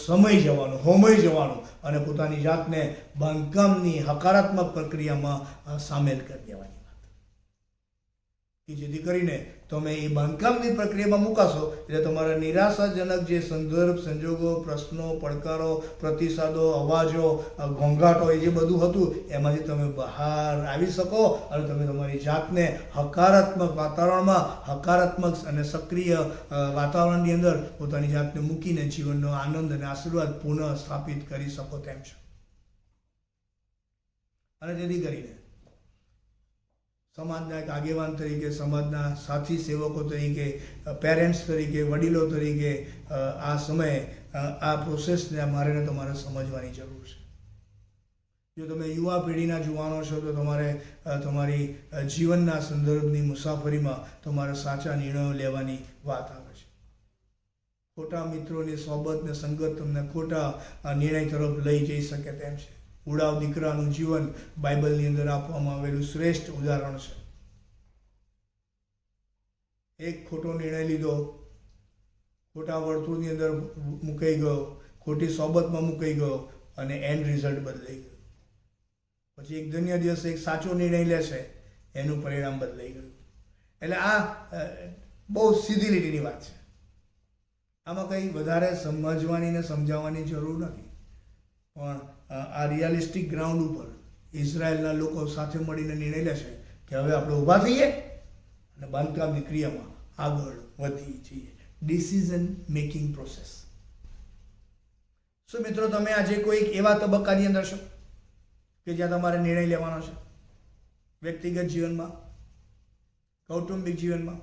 Speaker 2: સમાઈ જવાનું, હોમાઈ જવાનું, અને પોતાની જાતને બાંધકામની હકારાત્મક પ્રક્રિયામાં સામેલ કરી દેવાની વાત, કે જેથી કરીને તમે એ બાંધકામની પ્રક્રિયામાં મુકાશો એટલે તમારા નિરાશાજનક જે સંદર્ભ, સંજોગો, પ્રશ્નો, પડકારો, પ્રતિસાદો, અવાજો, ઘોંઘાટો, એ જે બધું હતું એમાંથી તમે બહાર આવી શકો અને તમે તમારી જાતને હકારાત્મક વાતાવરણમાં, હકારાત્મક અને સક્રિય વાતાવરણની અંદર પોતાની જાતને મૂકીને જીવનનો આનંદ અને આશીર્વાદ પુનઃ સ્થાપિત કરી શકો તેમ છે. અને જેથી કરીને સમાજના એક આગેવાન તરીકે, સમાજના સાથી સેવકો તરીકે, પેરેન્ટ્સ તરીકે, વડીલો તરીકે આ સમયે આ પ્રોસેસને મારે ને તમારે સમજવાની જરૂર છે. જો તમે યુવા પેઢીના જુવાનો છો તો તમારે તમારી જીવનના સંદર્ભની મુસાફરીમાં તમારે સાચા નિર્ણયો લેવાની વાત આવે છે. ખોટા મિત્રોની સોબત ને સંગત તમને ખોટા નિર્ણય તરફ લઈ જઈ શકે તેમ છે. ઉડાવ દીકરાનું જીવન બાઇબલની અંદર આપવામાં આવેલું શ્રેષ્ઠ ઉદાહરણ છે. એક ખોટો નિર્ણય લીધો, ખોટા વર્તુળની અંદર મુકાઈ ગયો, ખોટી સોબતમાં મુકાઈ ગયો અને એન્ડ રિઝલ્ટ બદલાઈ ગયું. પછી એક ધન્ય દિવસે એક સાચો નિર્ણય લેશે, એનું પરિણામ બદલાઈ ગયું. એટલે આ બહુ સીધી લીટીની વાત છે. આમાં કંઈ વધારે સમજવાની ને સમજાવવાની જરૂર નથી. પણ આ રિયાલિસ્ટિક ગ્રાઉન્ડ ઉપર ઇઝરાયલના લોકો સાથે મળીને નિર્ણય લેશે કે હવે આપણે ઊભા થઈએ અને બાંધકામની ક્રિયામાં આગળ વધી જઈએ. Decision making process. શું મિત્રો તમે આજે કોઈક એવા તબક્કાની અંદર છો કે જ્યાં તમારે નિર્ણય લેવાનો છે? વ્યક્તિગત જીવનમાં, કૌટુંબિક જીવનમાં,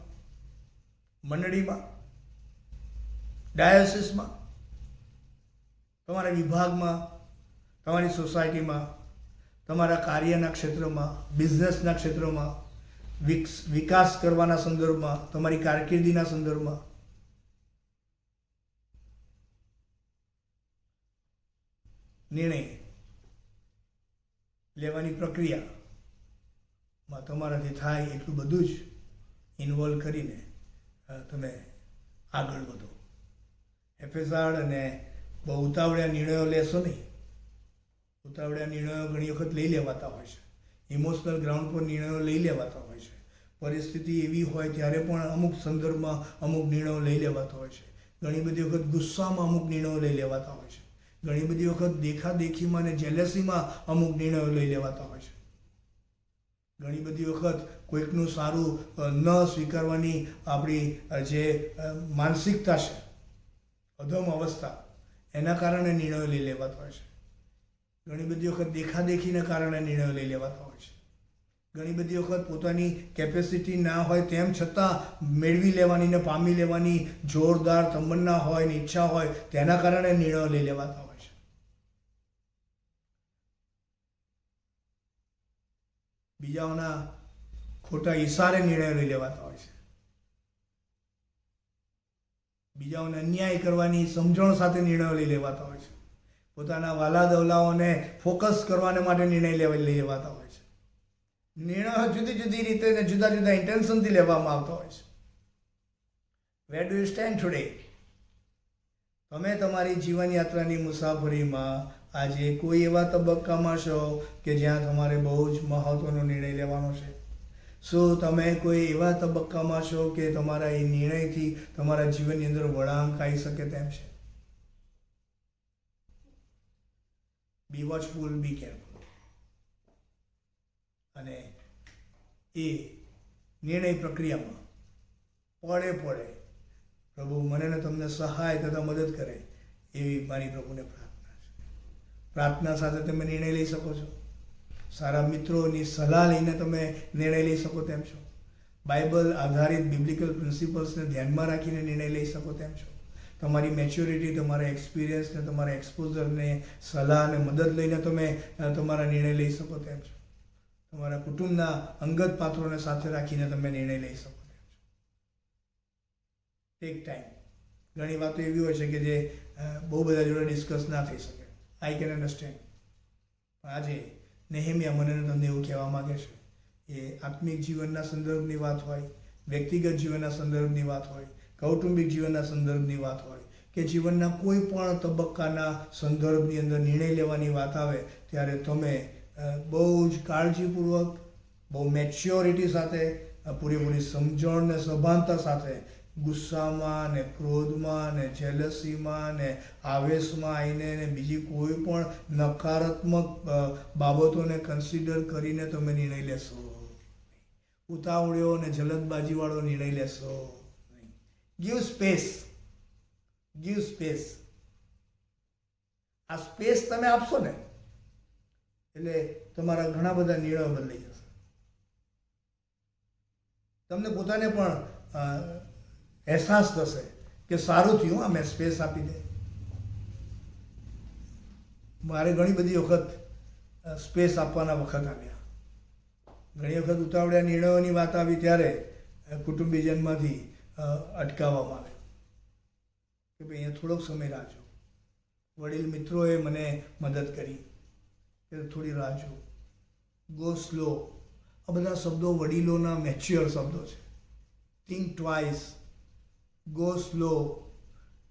Speaker 2: મંડળીમાં, ડાયોસિસમાં, તમારા વિભાગમાં, તમારી સોસાયટીમાં, તમારા કાર્યના ક્ષેત્રમાં, બિઝનેસના ક્ષેત્રમાં, વિકાસ કરવાના સંદર્ભમાં, તમારી કારકિર્દીના સંદર્ભમાં. નિર્ણય લેવાની પ્રક્રિયા તમારાથી થાય એટલું બધું જ ઇન્વોલ્વ કરીને તમે આગળ વધો. એફએસઆર અને બહુ ઉતાવળિયા નિર્ણયો લેશો નહીં. ઉતાવળિયા નિર્ણયો ઘણી વખત લઈ લેવાતા હોય છે. ઇમોશનલ ગ્રાઉન્ડ પર નિર્ણયો લઈ લેવાતા હોય છે. પરિસ્થિતિ એવી હોય ત્યારે પણ અમુક સંદર્ભમાં અમુક નિર્ણયો લઈ લેવાતા હોય છે. ઘણી બધી વખત ગુસ્સામાં અમુક નિર્ણયો લઈ લેવાતા હોય છે. ઘણી બધી વખત દેખાદેખીમાં અને જેલેસીમાં અમુક નિર્ણયો લઈ લેવાતા હોય છે. ઘણી બધી વખત કોઈકનું સારું ન સ્વીકારવાની આપણી જે માનસિકતા છે, અધમ અવસ્થા, એના કારણે નિર્ણયો લઈ લેવાતા હોય છે. ઘણી બધી વખત દેખાદેખીના કારણે નિર્ણયો લઈ લેવાતા હોય છે. ઘણી બધી વખત પોતાની કેપેસિટી ના હોય તેમ છતાં મેળવી લેવાની ને પામી લેવાની જોરદાર તમન્ના હોય ને ઈચ્છા હોય તેના કારણે નિર્ણયો લઈ લેવાતા હોય છે. બીજાઓના ખોટા ઈશારે નિર્ણયો લઈ લેવાતા હોય છે. બીજાઓને અન્યાય કરવાની સમજણ સાથે નિર્ણયો લઈ લેવાતા હોય છે. પોતાના વાલા દવલાઓને ફોકસ કરવાને માટે નિર્ણય લઈ લેવાતા હોય છે. નિર્ણયો જુદી જુદી રીતે અને જુદા જુદા ઇન્ટેન્શનથી લેવામાં આવતા હોય છે. Where do you stand today? તમે તમારી જીવનયાત્રાની મુસાફરીમાં આજે કોઈ એવા તબક્કામાં છો કે જ્યાં તમારે બહુ જ મહત્વનો નિર્ણય લેવાનો છે? શું તમે કોઈ એવા તબક્કામાં છો કે તમારા એ નિર્ણયથી તમારા જીવનની અંદર વળાંક આવી શકે તેમ છે? બી વોચફુલ, બી કેરફુલ. અને એ નિર્ણય પ્રક્રિયામાં પડે પ્રભુ મને ને તમને સહાય તથા મદદ કરે એવી મારી પ્રભુને પ્રાર્થના છે. પ્રાર્થના સાથે તમે નિર્ણય લઈ શકો છો. સારા મિત્રોની સલાહ લઈને તમે નિર્ણય લઈ શકો તેમ છો. બાઇબલ આધારિત બિબ્લિકલ પ્રિન્સિપલ્સને ધ્યાનમાં રાખીને નિર્ણય લઈ શકો તેમ છો. તમારી મેચ્યોરિટી, તમારા એક્સપિરિયન્સ ને તમારા એક્સપોઝરને સલાહ અને મદદ લઈને તમે તમારા નિર્ણય લઈ શકો તેમ છો. તમારા કુટુંબના અંગત પાત્રોને સાથે રાખીને તમે નિર્ણય લઈ શકો તેમ છો. Take time. ઘણી વાતો એવી હોય છે કે જે બહુ બધા જોડે ડિસ્કસ ના થઈ શકે. I can understand. પણ આજે નેહેમિયા મને તમને એવું કહેવા માગે છે એ આત્મિક જીવનના સંદર્ભની વાત હોય, વ્યક્તિગત જીવનના સંદર્ભની વાત હોય, કૌટુંબિક જીવનના સંદર્ભની વાત હોય કે જીવનના કોઈ પણ તબક્કાના સંદર્ભની અંદર નિર્ણય લેવાની વાત આવે ત્યારે તમે બહુ જ કાળજીપૂર્વક, બહુ મેચ્યોરિટી સાથે, પૂરેપૂરી સમજણ ને સભાનતા સાથે ગુસ્સામાં ને ક્રોધમાં ને જેલસીમાં ને આવેશમાં આવીને ને બીજી કોઈ પણ નકારાત્મક બાબતોને કન્સિડર કરીને તમે નિર્ણય લેશો. ઉતાવળ્યો ને જલદબાજીવાળો નિર્ણય લેશો. Give space. Give space. આ સ્પેસ તમે આપશો ને એટલે તમારા ઘણા બધા નિર્ણયો બદલાઈ જશે. તમને પોતાને પણ અહેસાસ થશે કે સારું થયું આ મેં સ્પેસ આપી દે. મારે ઘણી બધી વખત સ્પેસ આપવાના વખત આવ્યા. ઘણી વખત ઉતાવળ્યા નિર્ણયોની વાત આવી ત્યારે કુટુંબીજનમાંથી અટકાવવામાં આવે કે ભાઈ અહીંયા થોડોક સમય રાહ જો. વડીલ મિત્રોએ મને મદદ કરી કે થોડી રાહ જો, ગો સ્લો. આ બધા શબ્દો વડીલોના મેચ્યોર શબ્દો છે. Think twice, go slow,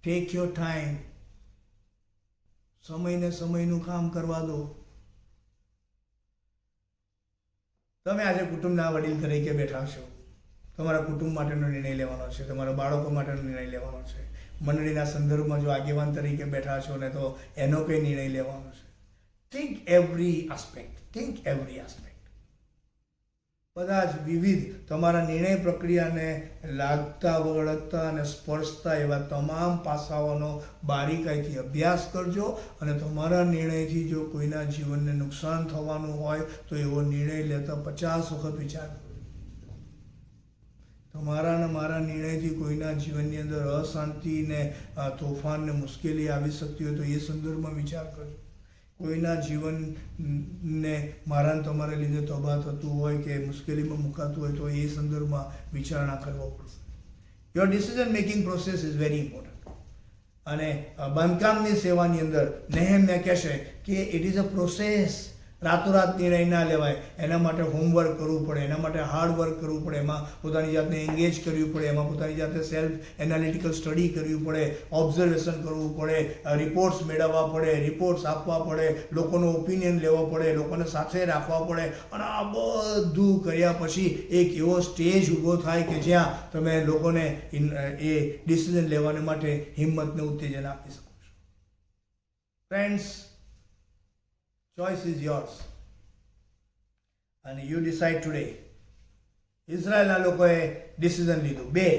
Speaker 2: take your time. સમયને સમયનું કામ કરવા દો. તમે આજે કુટુંબના વડીલ તરીકે બેઠા છો. તમારા કુટુંબ માટેનો નિર્ણય લેવાનો છે, તમારા બાળકો માટેનો નિર્ણય લેવાનો છે. મંડળીના સંદર્ભમાં જો આગેવાન તરીકે બેઠા છો ને તો એનો કંઈ નિર્ણય લેવાનો છે. Think every aspect. Think every aspect. બધા જ વિવિધ તમારા નિર્ણય પ્રક્રિયાને લાગતા, વળગતા અને સ્પર્શતા એવા તમામ પાસાઓનો બારીકાઈથી અભ્યાસ કરજો અને તમારા નિર્ણયથી જો કોઈના જીવનને નુકસાન થવાનું હોય તો એવો નિર્ણય લેતા 50 વખત વિચાર કરજો. તમારા અને મારા નિર્ણયથી કોઈના જીવનની અંદર અશાંતિ ને તોફાન ને મુશ્કેલી આવી શકતી હોય તો એ સંદર્ભમાં વિચાર કરજો. કોઈના જીવનને મારા તમારા લીધે તબાહ થતું હોય કે મુશ્કેલીમાં મુકાતું હોય તો એ સંદર્ભમાં વિચારણા કરવો પડશે. Your decision making process is very important. અને બાંધકામની સેવાની અંદર નેહેમિયા કહેશે કે ઇટ ઇઝ અ પ્રોસેસ રાતોરાત નિર્ણય ના લેવાય. એના માટે હોમવર્ક કરવું પડે, એના માટે હાર્ડવર્ક કરવું પડે, એમાં પોતાની જાતને એન્ગેજ કરવી પડે, એમાં પોતાની જાતને સેલ્ફ એનાલિટિકલ સ્ટડી કરવી પડે, ઓબ્ઝર્વેશન કરવું પડે, રિપોર્ટ્સ મેળવવા પડે, રિપોર્ટ્સ આપવા પડે, લોકોનો ઓપિનિયન લેવો પડે, લોકોને સાથે રાખવા પડે. અને આ બધું કર્યા પછી એક એવો સ્ટેજ ઊભો થાય કે જ્યાં તમે લોકોને એ ડિસિઝન લેવાને માટે હિંમતને ઉત્તેજન આપી શકો છો. Friends, choice is yours and you decide today. ઇઝરાયલના લોકોએ ડિસિઝન લીધું 2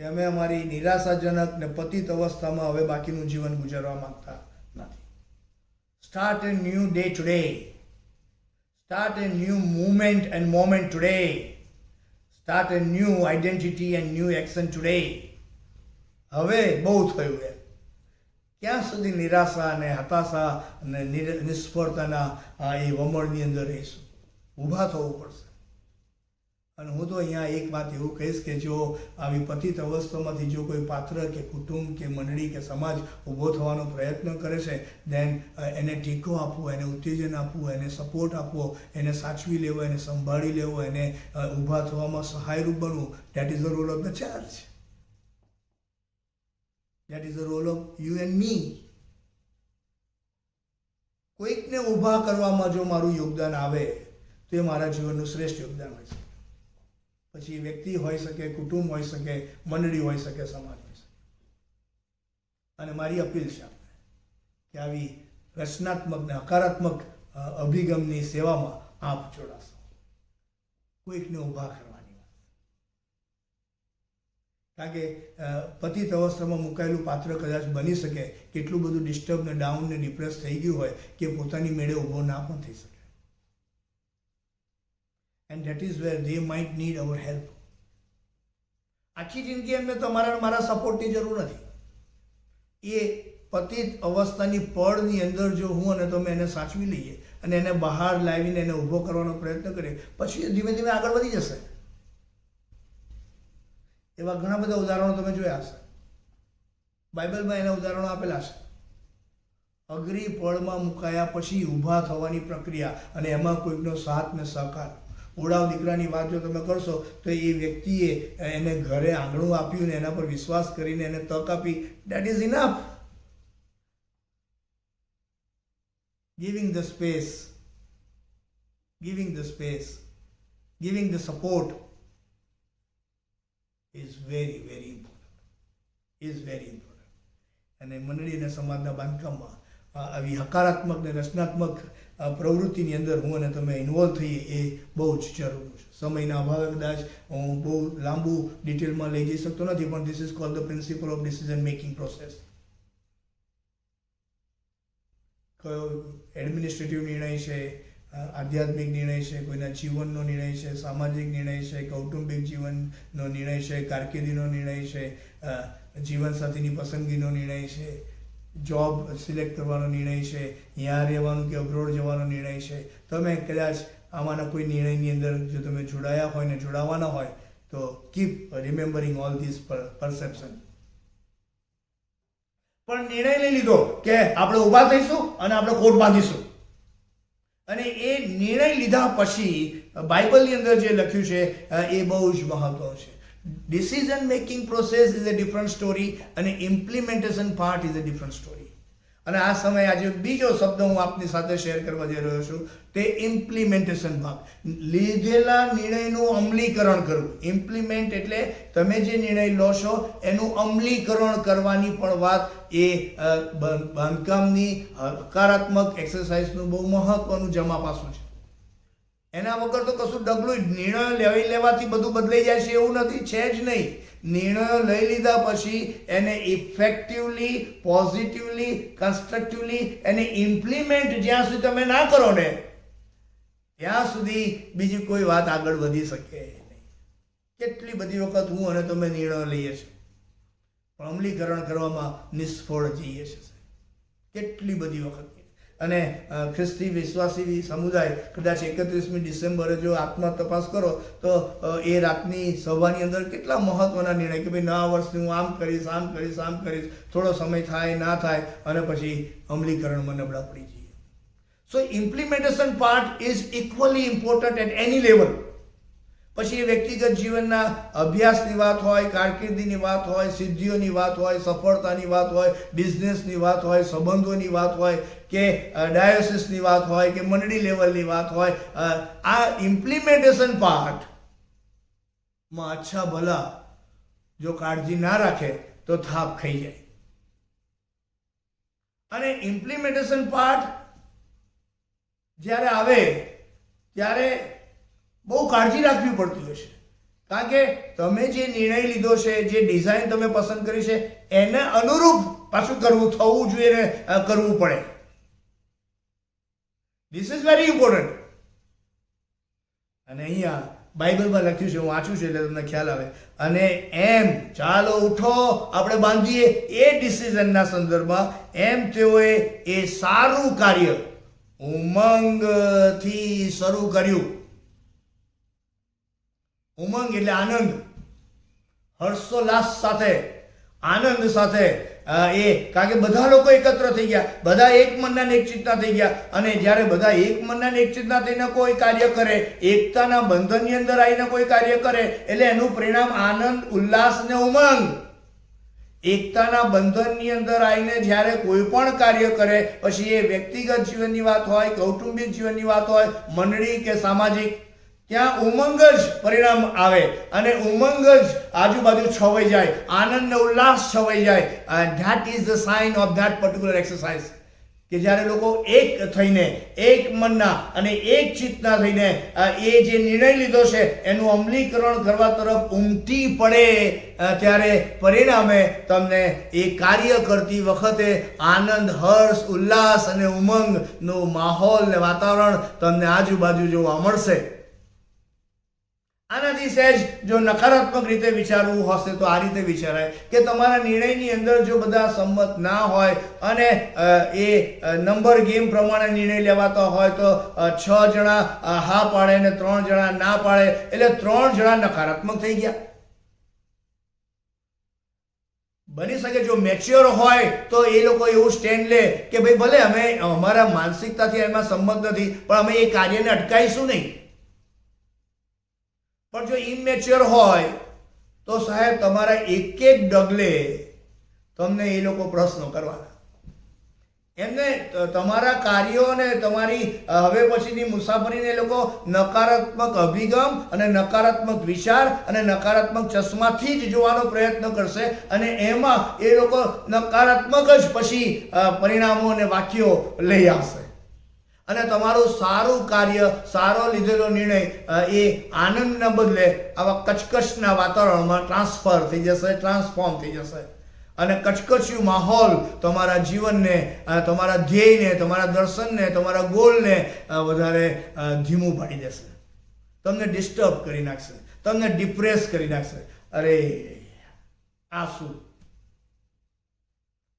Speaker 2: કે અમે અમારી નિરાશાજનક ને પતિત અવસ્થામાં હવે બાકીનું જીવન ગુજારવા માંગતા નથી. Start a new day today. Start a new movement and moment today. Start a new identity and new action today. હવે બહુ થયું એમ. ક્યાં સુધી નિરાશા અને હતાશા અને નિષ્ફળતાના એ વમળની અંદર રહીશું? ઊભા થવું પડશે. અને હું તો અહીંયા એક વાત એવું કહીશ કે જો આવી પતિત અવસ્થામાંથી જો કોઈ પાત્ર કે કુટુંબ કે મંડળી કે સમાજ ઊભો થવાનો પ્રયત્ન કરે છે, દેન એને ટેકો આપવો, એને ઉત્તેજન આપવું, એને સપોર્ટ આપવો, એને સાચવી લેવો, એને સંભાળી લેવો, એને ઊભા થવામાં સહાયરૂપ બનવું. That is the role of the church. That is the role of you and me. કોઈકને ઊભા કરવામાં જો મારું યોગદાન આવે તો એ મારા જીવનનું શ્રેષ્ઠ યોગદાન હોય છે. પછી વ્યક્તિ હોઈ શકે, કુટુંબ હોઈ શકે, મંડળી હોઈ શકે, સમાજ હોઈ શકે. અને મારી અપીલ છે આપણે કે આવી રચનાત્મક ને હકારાત્મક અભિગમની સેવામાં આપ જોડાશો. કોઈકને ઊભા કરવાની વાત. કારણ કે પતિત અવસ્થામાં મુકાયેલું પાત્ર કદાચ બની શકે કેટલું બધું ડિસ્ટર્બ ને ડાઉન ને ડિપ્રેસ થઈ ગયું હોય કે પોતાની મેળે ઊભો ના પણ થઈ શકે. And that is where they might need our help. આખી જિંદગી એમને તમારા મારા સપોર્ટની જરૂર નથી. એ પતિત અવસ્થાની પડની અંદર જો હું અને તમે એને સાચવી લઈએ અને એને બહાર લાવીને એને ઊભો કરવાનો પ્રયત્ન કરીએ, પછી ધીમે ધીમે આગળ વધી જશે. એવા ઘણા બધા ઉદાહરણો તમે જોયા હશે. બાઇબલમાં એના ઉદાહરણો આપેલા છે. અઘરી પળમાં મુકાયા પછી ઊભા થવાની પ્રક્રિયા અને એમાં કોઈકનો સાથ ને સહકાર. ઓડાવ દીકરાની વાત જો તમે કરશો તો એ વ્યક્તિએ એને ઘરે આંગણું આપ્યું ને એના પર વિશ્વાસ કરીને એને તક આપી. That is enough. Giving the space, giving the support is very important. અને મંડળી અને સમાજના બાંધકામમાં આવી હકારાત્મક ને રચનાત્મક પ્રવૃત્તિની અંદર હું અને તમે ઇન્વોલ્વ થઈએ એ બહુ જ જરૂરી છે. સમયના અભાવે કદાચ હું બહુ લાંબુ ડિટેલમાં લઈ જઈ શકતો નથી, પણ this is called the principal of decision making process. કયો એડમિનિસ્ટ્રેટિવ નિર્ણય છે, આધ્યાત્મિક નિર્ણય છે, કોઈના જીવનનો નિર્ણય છે, સામાજિક નિર્ણય છે, કૌટુંબિક જીવનનો નિર્ણય છે, કારકિર્દીનો નિર્ણય છે, જીવનસાથીની પસંદગીનો નિર્ણય છે, જોબ સિલેક્ટ કરવાનો નિર્ણય છે, ત્યાં રહેવાનું કે અબ્રોડ જવાનો નિર્ણય છે. તમે કદાચ આમાંના કોઈ નિર્ણયની અંદર જો તમે જોડાયા હોય ને જોડાવાના હોય તો keep remembering all this perception. પણ નિર્ણય લઈ લીધો કે આપણે ઊભા થઈશું અને આપણે કોટ બાંધીશું, અને એ નિર્ણય લીધા પછી બાઇબલની અંદર જે લખ્યું છે એ બહુ જ મહત્વનું છે. Decision making process is a different story અને implementation part is a different story. અને આ સમયે આજે બીજો શબ્દ હું આપની સાથે શેર કરવા જઈ રહ્યો છું, તે ઇમ્પ્લિમેન્ટેશન ભાગ. લીધેલા નિર્ણયનું અમલીકરણ કરવું. ઇમ્પ્લિમેન્ટ એટલે તમે જે નિર્ણય લો છો એનું અમલીકરણ કરવાની પણ વાત એ બાંધકામની હકારાત્મક એક્સરસાઇઝનું બહુ મહત્વનું જમા પાસું છે. એના વગર તો કશું ડગલું નિર્ણયો લેવાથી બધું બદલાઈ જાય છે એવું નથી, છે જ નહીં. નિર્ણયો લઈ લીધા પછી એને ઇફેક્ટિવલી, પોઝિટિવલી, કન્સ્ટ્રક્ટિવલી એને ઇમ્પ્લિમેન્ટ જ્યાં સુધી તમે ના કરો ને ત્યાં સુધી બીજી કોઈ વાત આગળ વધી શકે નહીં. કેટલી બધી વખત હું અને તમે નિર્ણયો લઈએ છીએ પણ અમલીકરણ કરવામાં નિષ્ફળ જઈએ છીએ. કેટલી બધી વખત. અને ખ્રિસ્તી વિશ્વાસી સમુદાય કદાચ 31મી ડિસેમ્બરે જો આત્મા તપાસ કરો તો એ રાતની સભાની અંદર કેટલા મહત્વના નિર્ણય કે ભાઈ નવા વર્ષથી હું આમ કરીશ, થોડો સમય થાય ના થાય અને પછી અમલીકરણમાં નબળા પડી જઈએ. So implementation part is equally important at any level. પછી એ વ્યક્તિગત જીવનના અભ્યાસની વાત હોય, કારકિર્દીની વાત હોય, સિદ્ધિઓની વાત હોય, સફળતાની વાત હોય, બિઝનેસની વાત હોય, સંબંધોની વાત હોય, કે ડાયોસિસની વાત હોય, કે મંડળી લેવલની વાત હોય, આ ઇમ્પ્લિમેન્ટેશન પાર્ટમાં અચ્છા ભલા જો કાળજી ના રાખે તો થાપ ખાઈ જાય. અને ઇમ્પ્લિમેન્ટેશન પાર્ટ જ્યારે આવે ત્યારે બહુ કાળજી રાખવી પડતી હોય છે. કારણ કે તમે જે નિર્ણય લીધો છે, જે ડિઝાઇન તમે પસંદ કરી છે, એને અનુરૂપ પાછું કરવું થવું જોઈએ ને કરવું પડે. This is very important. અને અહીંયા બાઇબલમાં લખ્યું છે, હું વાંચું છું એટલે તમને ખ્યાલ આવે. અને એમ ચાલો ઉઠો આપણે બાંધીએ એ ડિસિઝનના સંદર્ભમાં એમ તેઓએ એ સારું કાર્ય ઉમંગથી શરૂ કર્યું. ઉમંગ એટલે આનંદ, હર્ષોલ્લાસ સાથે, આનંદ સાથે. કારણ કે બધા લોકો એકત્ર થઈ ગયા, બધા એક મનના ને એક ચિત્તના થઈ ગયા. અને જ્યારે બધા એક મનના ને એક ચિત્તના થઈને કોઈ કાર્ય કરે, એકતાના બંધનની અંદર આવીને કોઈ કાર્ય કરે, એટલે એનું પરિણામ આનંદ, ઉલ્લાસ ને ઉમંગ. એકતાના બંધનની અંદર આવીને જ્યારે કોઈ પણ કાર્ય કરે, પછી એ વ્યક્તિગત જીવનની વાત હોય, કૌટુંબિક જીવનની વાત હોય, મંડળી કે સામાજિક, ત્યાં ઉમંગ જ પરિણામ આવે. અને ઉમંગ જ આજુબાજુ છવાઈ જાય, આનંદ ને ઉલ્લાસ છવાઈ જાય. That is the sign of that particular exercise. કે જ્યારે લોકો એક થઈને, એક મનના અને એક ચિત્તના થઈને એ જે નિર્ણય લીધો છે એનું અમલીકરણ કરવા તરફ ઉમટી પડે, ત્યારે પરિણામે તમને એ કાર્ય કરતી વખતે આનંદ, હર્ષ, ઉલ્લાસ અને ઉમંગનો માહોલ ને વાતાવરણ તમને આજુબાજુ જોવા મળશે. આનાથી સહેજ જો નકારાત્મક રીતે વિચારવું હશે તો આ રીતે વિચારાય કે તમારા નિર્ણયની અંદર જો બધા સંમત ના હોય અને એ નંબર ગેમ પ્રમાણે નિર્ણય લેવાતો હોય તો 6 જણા હા પાડે ને 3 જણા ના પાડે, એટલે 3 જણા નકારાત્મક થઈ ગયા. બની શકે જો મેચ્યોર હોય તો એ લોકો એવું સ્ટેન્ડ લે કે ભાઈ ભલે અમે અમારા માનસિકતાથી એમાં સંમત નથી, પણ અમે એ કાર્યને અટકાવીશું નહીં. પણ જો ઇમેચ્યોર હોય તો સાહેબ તમારા એક એક ડગલે તમને એ લોકો પ્રશ્નો કરવાના. એમને તમારા કાર્યો અને તમારી હવે પછીની મુસાફરીને એ લોકો નકારાત્મક અભિગમ અને નકારાત્મક વિચાર અને નકારાત્મક ચશ્માથી જ જોવાનો પ્રયત્ન કરશે. અને એમાં એ લોકો નકારાત્મક જ પછી પરિણામો અને વાક્યો લઈ આવશે. અને તમારું સારું કાર્ય, સારો લીધેલો નિર્ણય એ આનંદના બદલે આવા કચકચના વાતાવરણમાં ટ્રાન્સફર થઈ જશે, ટ્રાન્સફોર્મ થઈ જશે. અને કચકચ્યું માહોલ તમારા જીવનને, તમારા ધ્યેયને, તમારા દર્શનને, તમારા ગોલને વધારે ધીમું પાડી દેશે. તમને ડિસ્ટર્બ કરી નાખશે, તમને ડિપ્રેસ કરી નાખશે. અરે આ શું!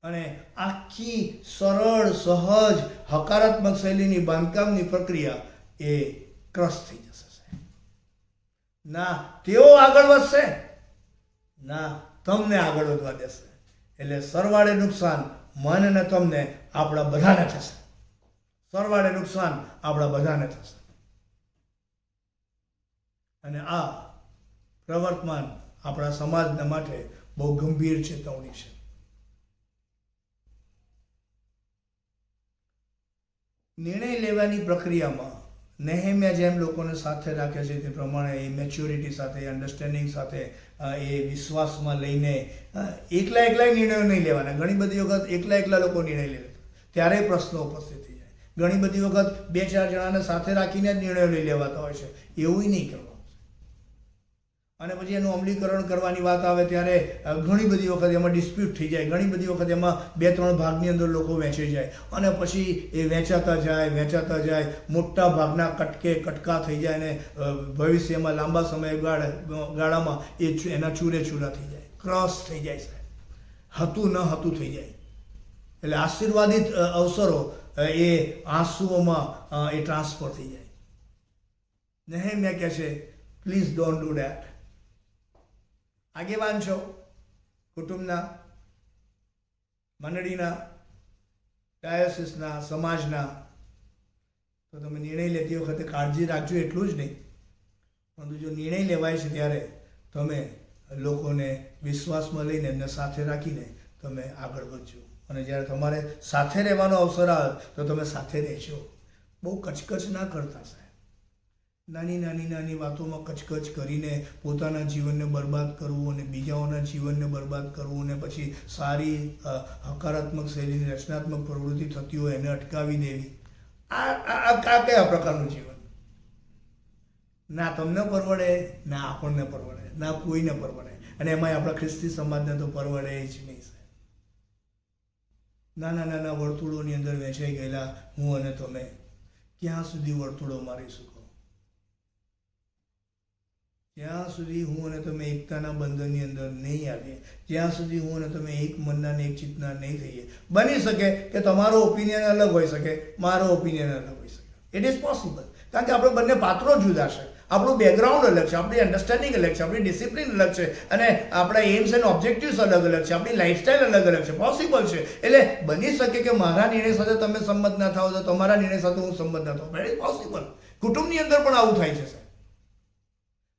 Speaker 2: અને આખી સરળ, સહજ, હકારાત્મક શૈલીની બાંધકામની પ્રક્રિયા એ ક્રશ થઈ જશે. ના તેઓ આગળ વધશે, ના તમને આગળ વધવા દેશે. એટલે સરવાળે નુકસાન મને ને તમને, આપણા બધાને થશે. સરવાળે નુકસાન આપણા બધાને થશે. અને આ પ્રવર્તમાન આપણા સમાજના માટે બહુ ગંભીર ચેતવણી છે. નિર્ણય લેવાની પ્રક્રિયામાં નેહેમ્યા જેમ લોકોને સાથે રાખે છે તે પ્રમાણે એ મેચ્યોરિટી સાથે, અન્ડરસ્ટેન્ડિંગ સાથે, એ વિશ્વાસમાં લઈને એકલા નિર્ણયો નહીં લેવાના. ઘણી બધી વખત એકલા લોકો નિર્ણય લે ત્યારે પ્રશ્નો ઉપસ્થિત થઈ જાય. ઘણી બધી વખત 2-4 જણાને સાથે રાખીને જ નિર્ણયો લઈ લેવાતા હોય છે. એવું નહીં કરવાનું. અને પછી એનું અમલીકરણ કરવાની વાત આવે ત્યારે ઘણી બધી વખત એમાં ડિસ્પ્યુટ થઈ જાય. ઘણી બધી વખત એમાં 2-3 ભાગની અંદર લોકો વહેંચાઈ જાય. અને પછી એ વહેંચાતા જાય, મોટા ભાગના કટકા થઈ જાય. અને ભવિષ્યમાં લાંબા સમયગાળામાં એ એના ચૂરે ચૂરા થઈ જાય, ક્રોસ થઈ જાય, સાહેબ હતું ન હતું થઈ જાય. એટલે આશીર્વાદિત અવસરો એ આંસુઓમાં એ ટ્રાન્સફર થઈ જાય. નેહેમ્યા કહે છે, પ્લીઝ ડોન્ટ ડુ ધેટ. આગેવાન છો, કુટુંબના, મંડળીના, ડાયોસિસના, સમાજના, તો તમે નિર્ણય લેતી વખતે કાળજી રાખજો, એટલું જ નહીં, પરંતુ જો નિર્ણય લેવાય છે ત્યારે તમે લોકોને વિશ્વાસમાં લઈને એમને સાથે રાખીને તમે આગળ વધજો. અને જ્યારે તમારે સાથે રહેવાનો અવસર આવે તો તમે સાથે રહેશો. બહુ કચકચ ના કરતા સાહેબ. નાની વાતોમાં કચકચ કરીને પોતાના જીવનને બરબાદ કરવું અને બીજાઓના જીવનને બરબાદ કરવું અને પછી સારી હકારાત્મક શૈલીની રચનાત્મક પ્રવૃત્તિ થતી હોય એને અટકાવી દેવી, આ કયા પ્રકારનું જીવન? ના તમને પરવડે, ના આપણને પરવડે, ના કોઈને પરવડે, અને એમાંય આપણા ખ્રિસ્તી સમાજને તો પરવડે જ નહીં સાહેબ. નાના વર્તુળોની અંદર વહેંચાઈ ગયેલા હું અને તમે ક્યાં સુધી વર્તુળોમાં રહીશું? જ્યાં સુધી હું અને તમે એકતાના બંધનની અંદર નહીં આવીએ, જ્યાં સુધી હું અને તમે એક મનના ને એક ચિત્તના નહીં થઈએ. બની શકે કે તમારો ઓપિનિયન અલગ હોઈ શકે, મારો ઓપિનિયન અલગ હોઈ શકે. ઇટ ઇઝ પોસિબલ, કારણ કે આપણે બંને પાત્રો જુદા છે, આપણું બેકગ્રાઉન્ડ અલગ છે, આપણી અન્ડરસ્ટેન્ડિંગ અલગ છે, આપણી ડિસિપ્લિન અલગ છે, અને આપણા એમ્સ એન્ડ ઓબ્જેક્ટિવ્સ અલગ અલગ છે, આપણી લાઈફસ્ટાઈલ અલગ અલગ છે. પોસિબલ છે. એટલે બની શકે કે મારા નિર્ણય સાથે તમે સંમત ના થાઓ તો તમારા નિર્ણય સાથે હું સંમત ના થાઉં. It is possible. કુટુંબની અંદર પણ આવું થાય છે,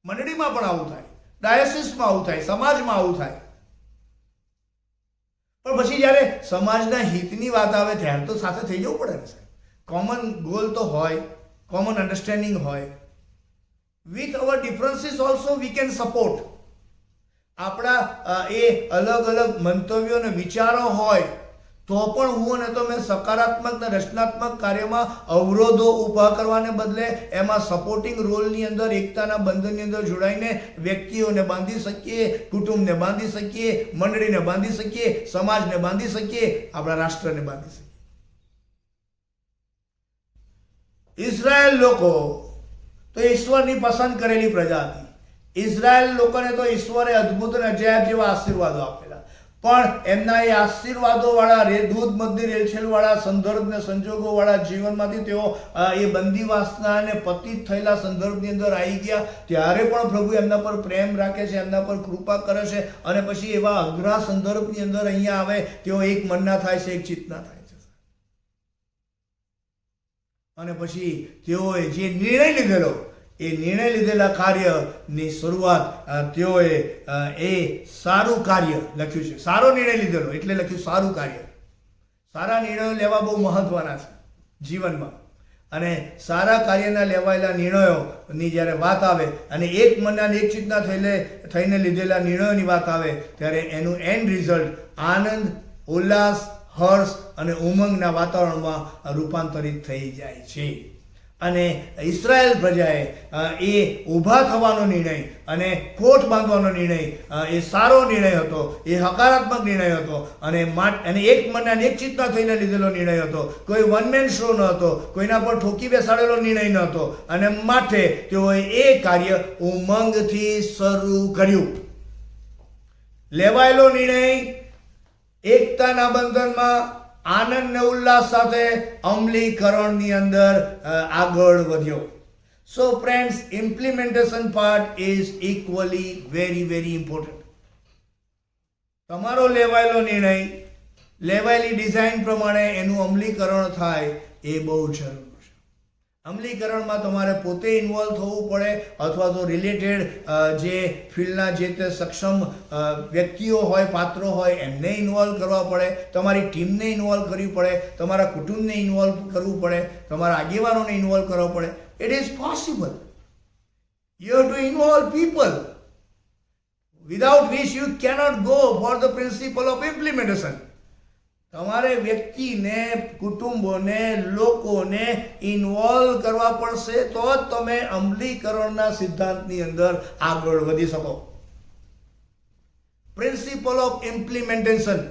Speaker 2: મંડળીમાં પણ આવું થાય, ડાયોસિસમાં આવું થાય, સમાજમાં આવું થાય. પણ પછી જ્યારે સમાજના હિતની વાત આવે ત્યારે તો સાથે થઈ જવું પડે ને સાહેબ. કોમન ગોલ તો હોય, કોમન અન્ડરસ્ટેન્ડિંગ હોય. With our differences also we can support. આપણા એ અલગ અલગ મંતવ્યો અને વિચારો હોય તો પણ હું અને તમે સકારાત્મક અને રચનાત્મક કાર્યમાં અવરોધો ઊભા કરવાને બદલે એમાં સપોર્ટિંગ રોલની અંદર, એકતાના બંધનની અંદર જોડાઈને વ્યક્તિઓને બાંધી શકીએ, કુટુંબને બાંધી શકીએ, મંડળીને બાંધી શકીએ, સમાજને બાંધી શકીએ, આપણા રાષ્ટ્રને બાંધી શકીએ. ઇઝરાયલ લોકો તો ઈશ્વરની પસંદ કરેલી પ્રજા હતી. ઇઝરાયલ લોકોને તો ઈશ્વરે અદ્ભુત અને અજાયબ જેવા આશીર્વાદો આપેલા, પણ એમના એ આશીર્વાદોવાળા દૂધ મધની રેલછેલવાળા સંદર્ભ ને સંજોગોવાળા જીવનમાંથી તેઓ એ બંદીવાસના અને પતિત થયેલા સંદર્ભની અંદર આવી ગયા. ત્યારે પણ પ્રભુ એમના પર પ્રેમ રાખે છે, એમના પર કૃપા કરે છે, અને પછી એવા અઘરા સંદર્ભની અંદર અહીંયા આવે તેઓ એક મનના થાય છે, એક ચિત્તના થાય છે. અને પછી તેઓએ જે નિર્ણય લીધેલો, એ નિર્ણય લીધેલા કાર્યની શરૂઆત તેઓએ એ સારું કાર્ય લખ્યું છે. સારો નિર્ણય લીધેલો એટલે લખ્યું સારું કાર્ય. સારા નિર્ણયો લેવા બહુ મહત્વના છે જીવનમાં, અને સારા કાર્યના લેવાયેલા નિર્ણયોની જ્યારે વાત આવે અને એક મનના એક ચિત્તના થઈને લીધેલા નિર્ણયોની વાત આવે ત્યારે એનું એન્ડ રિઝલ્ટ આનંદ, ઉલ્લાસ, હર્ષ અને ઉમંગના વાતાવરણમાં રૂપાંતરિત થઈ જાય છે. અને ઇઝરાયલ પ્રજાએ એ ઊભા થવાનો નિર્ણય અને કોટ બાંધવાનો નિર્ણય એ સારો નિર્ણય હતો, એ હકારાત્મક નિર્ણય હતો, અને એક મનના એક ચિત્તના થઈને લીધેલો નિર્ણય હતો. કોઈ વન મેન શો ન હતો, કોઈના પર ઠોકી બેસાડેલો નિર્ણય ન હતો, અને માટે તેઓએ એ કાર્ય ઉમંગથી શરૂ કર્યું. લેવાયેલો નિર્ણય એકતાના બંધનમાં આનંદ ને ઉલ્લાસ સાથે અમલીકરણની અંદર આગળ વધ્યો. So friends, implementation part is equally very important. તમારો લેવાયેલો નિર્ણય, લેવાયેલી ડિઝાઇન પ્રમાણે એનું અમલીકરણ થાય એ બહુ જરૂરી છે. અમલીકરણમાં તમારે પોતે ઇન્વોલ્વ થવું પડે, અથવા તો રિલેટેડ જે ફિલ્ડના જે તે સક્ષમ વ્યક્તિઓ હોય, પાત્રો હોય, એમને ઇન્વોલ્વ કરવા પડે, તમારી ટીમને ઇન્વોલ્વ કરવી પડે, તમારા કુટુંબને ઇન્વોલ્વ કરવું પડે, તમારા આગેવાનોને ઇન્વોલ્વ કરવા પડે. It is possible. You have to involve people, without which you cannot go for the principal of implementation. તમારે વ્યક્તિને, કુટુંબોને, લોકોને ઇન્વોલ્વ કરવા પડશે તો જ તમે અમલીકરણના સિદ્ધાંતની અંદર આગળ વધી શકો. પ્રિન્સિપલ ઓફ ઇમ્પ્લિમેન્ટેશન,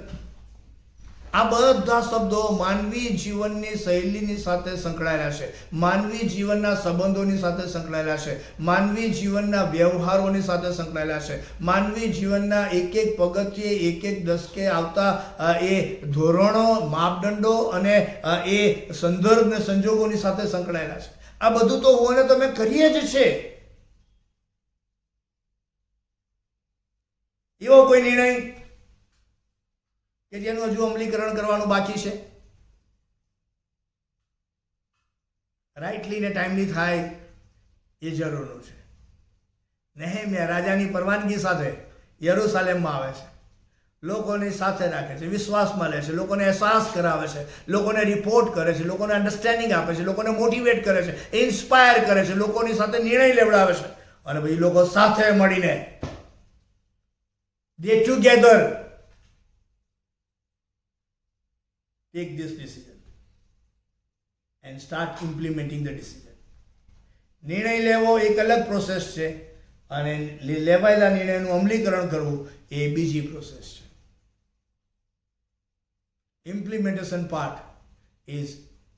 Speaker 2: આ બધા શબ્દો માનવી જીવનની શૈલીની સાથે સંકળાયેલા છે, માનવી જીવનના સંબંધોની સાથે સંકળાયેલા છે, માનવી જીવનના વ્યવહારોની સાથે સંકળાયેલા છે, માનવી જીવનના એક એક પગથિયે, એક એક દશકે આવતા એ ધોરણો, માપદંડો અને એ સંદર્ભ ને સંજોગોની સાથે સંકળાયેલા છે. આ બધું તો હું અને તમે કરીએ જ છે. એવો કોઈ નિર્ણય કે જેનું હજુ અમલીકરણ કરવાનું બાકી છે? રાઇટલી ને ટાઈમલી થાય એ જરૂરનું છે. નેહેમ્યા રાજાની પરવાનગી સાથે યરૂશાલેમમાં આવે છે, લોકોની સાથે રાખે છે, વિશ્વાસમાં લે છે, લોકોને અહેસાસ કરાવે છે, લોકોને રિપોર્ટ કરે છે, લોકોને અન્ડરસ્ટેન્ડિંગ આપે છે, લોકોને મોટિવેટ કરે છે, ઇન્સ્પાયર કરે છે, લોકોની સાથે નિર્ણય લેવડાવે છે. અને પછી લોકો સાથે મળીને they together take this decision and start implementing the decision. નિર્ણય લેવો એક અલગ પ્રોસેસ છે અને લેવાયેલા નિર્ણયનું અમલીકરણ કરવું એ બીજી પ્રોસેસ છે. Implementation part is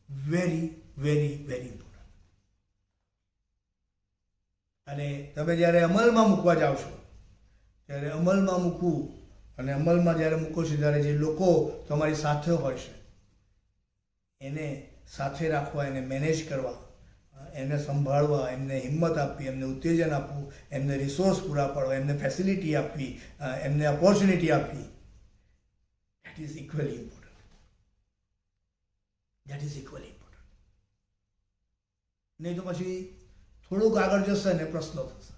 Speaker 2: very, very, very important. અને તમે જ્યારે અમલમાં મૂકવા જાઓ છો ત્યારે અમલમાં મૂકવું અને અમલમાં જ્યારે મૂકો છો ત્યારે જે લોકો તમારી સાથે હોય છે એને સાથે રાખવા, એને મેનેજ કરવા, એને સંભાળવા, એમને હિંમત આપવી, એમને ઉત્તેજન આપવું, એમને રિસોર્સ પૂરા પાડવા, એમને ફેસિલિટી આપવી, એમને ઓપોર્ચ્યુનિટી આપવી, that is equally important. That is equally important. નહીં તો પછી થોડુંક આગળ જશે ને પ્રશ્નો થશે.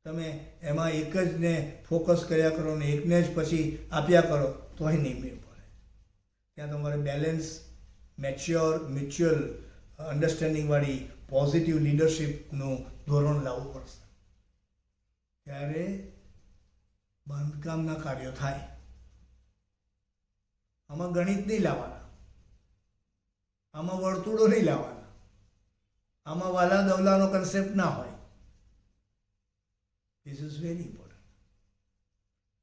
Speaker 2: તમે એમાં એક જ ને ફોકસ કર્યા કરો ને એકને જ પછી આપ્યા કરો તોય નહીં મેળ પડે. ત્યાં તમારે બેલેન્સ, મેચ્યોર, મ્યુચ્યુઅલ અન્ડરસ્ટેન્ડિંગવાળી પોઝિટિવ લીડરશિપનું ધોરણ લાવવું પડશે. ત્યારે બાંધકામના કાર્યો થાય. આમાં ગણિત નહીં લાવવાના, આમાં વર્તુળો નહીં લાવવાના, આમાં વાલા દવલાનો કન્સેપ્ટ ના હોય. This is very important.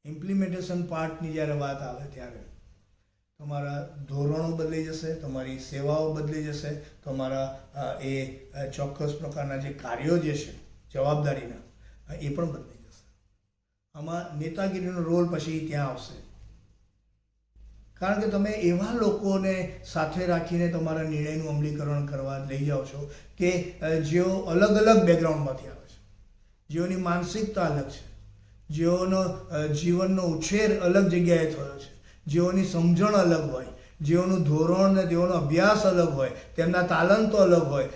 Speaker 2: Implementation પાર્ટની જ્યારે વાત આવે ત્યારે તમારા ધોરણો બદલાઈ જશે, તમારી સેવાઓ બદલાઈ જશે, તમારા એ ચોક્કસ પ્રકારના જે કાર્યો જે છે જવાબદારીના એ પણ બદલાઈ જશે. આમાં નેતાગીરીનો રોલ પછી ત્યાં આવશે, કારણ કે તમે એવા લોકોને સાથે રાખીને તમારા નિર્ણયનું અમલીકરણ કરવા લઈ જાઓ છો કે જેઓ અલગ અલગ બેકગ્રાઉન્ડમાંથી આવે છે, જેઓની માનસિકતા અલગ છે, જેઓનો જીવનનો ઉછેર અલગ જગ્યાએ થયો છે, જેઓની સમજણ અલગ હોય, જેઓનું ધોરણ ને જેઓનો અભ્યાસ અલગ હોય, તેમના તાલંતો અલગ હોય,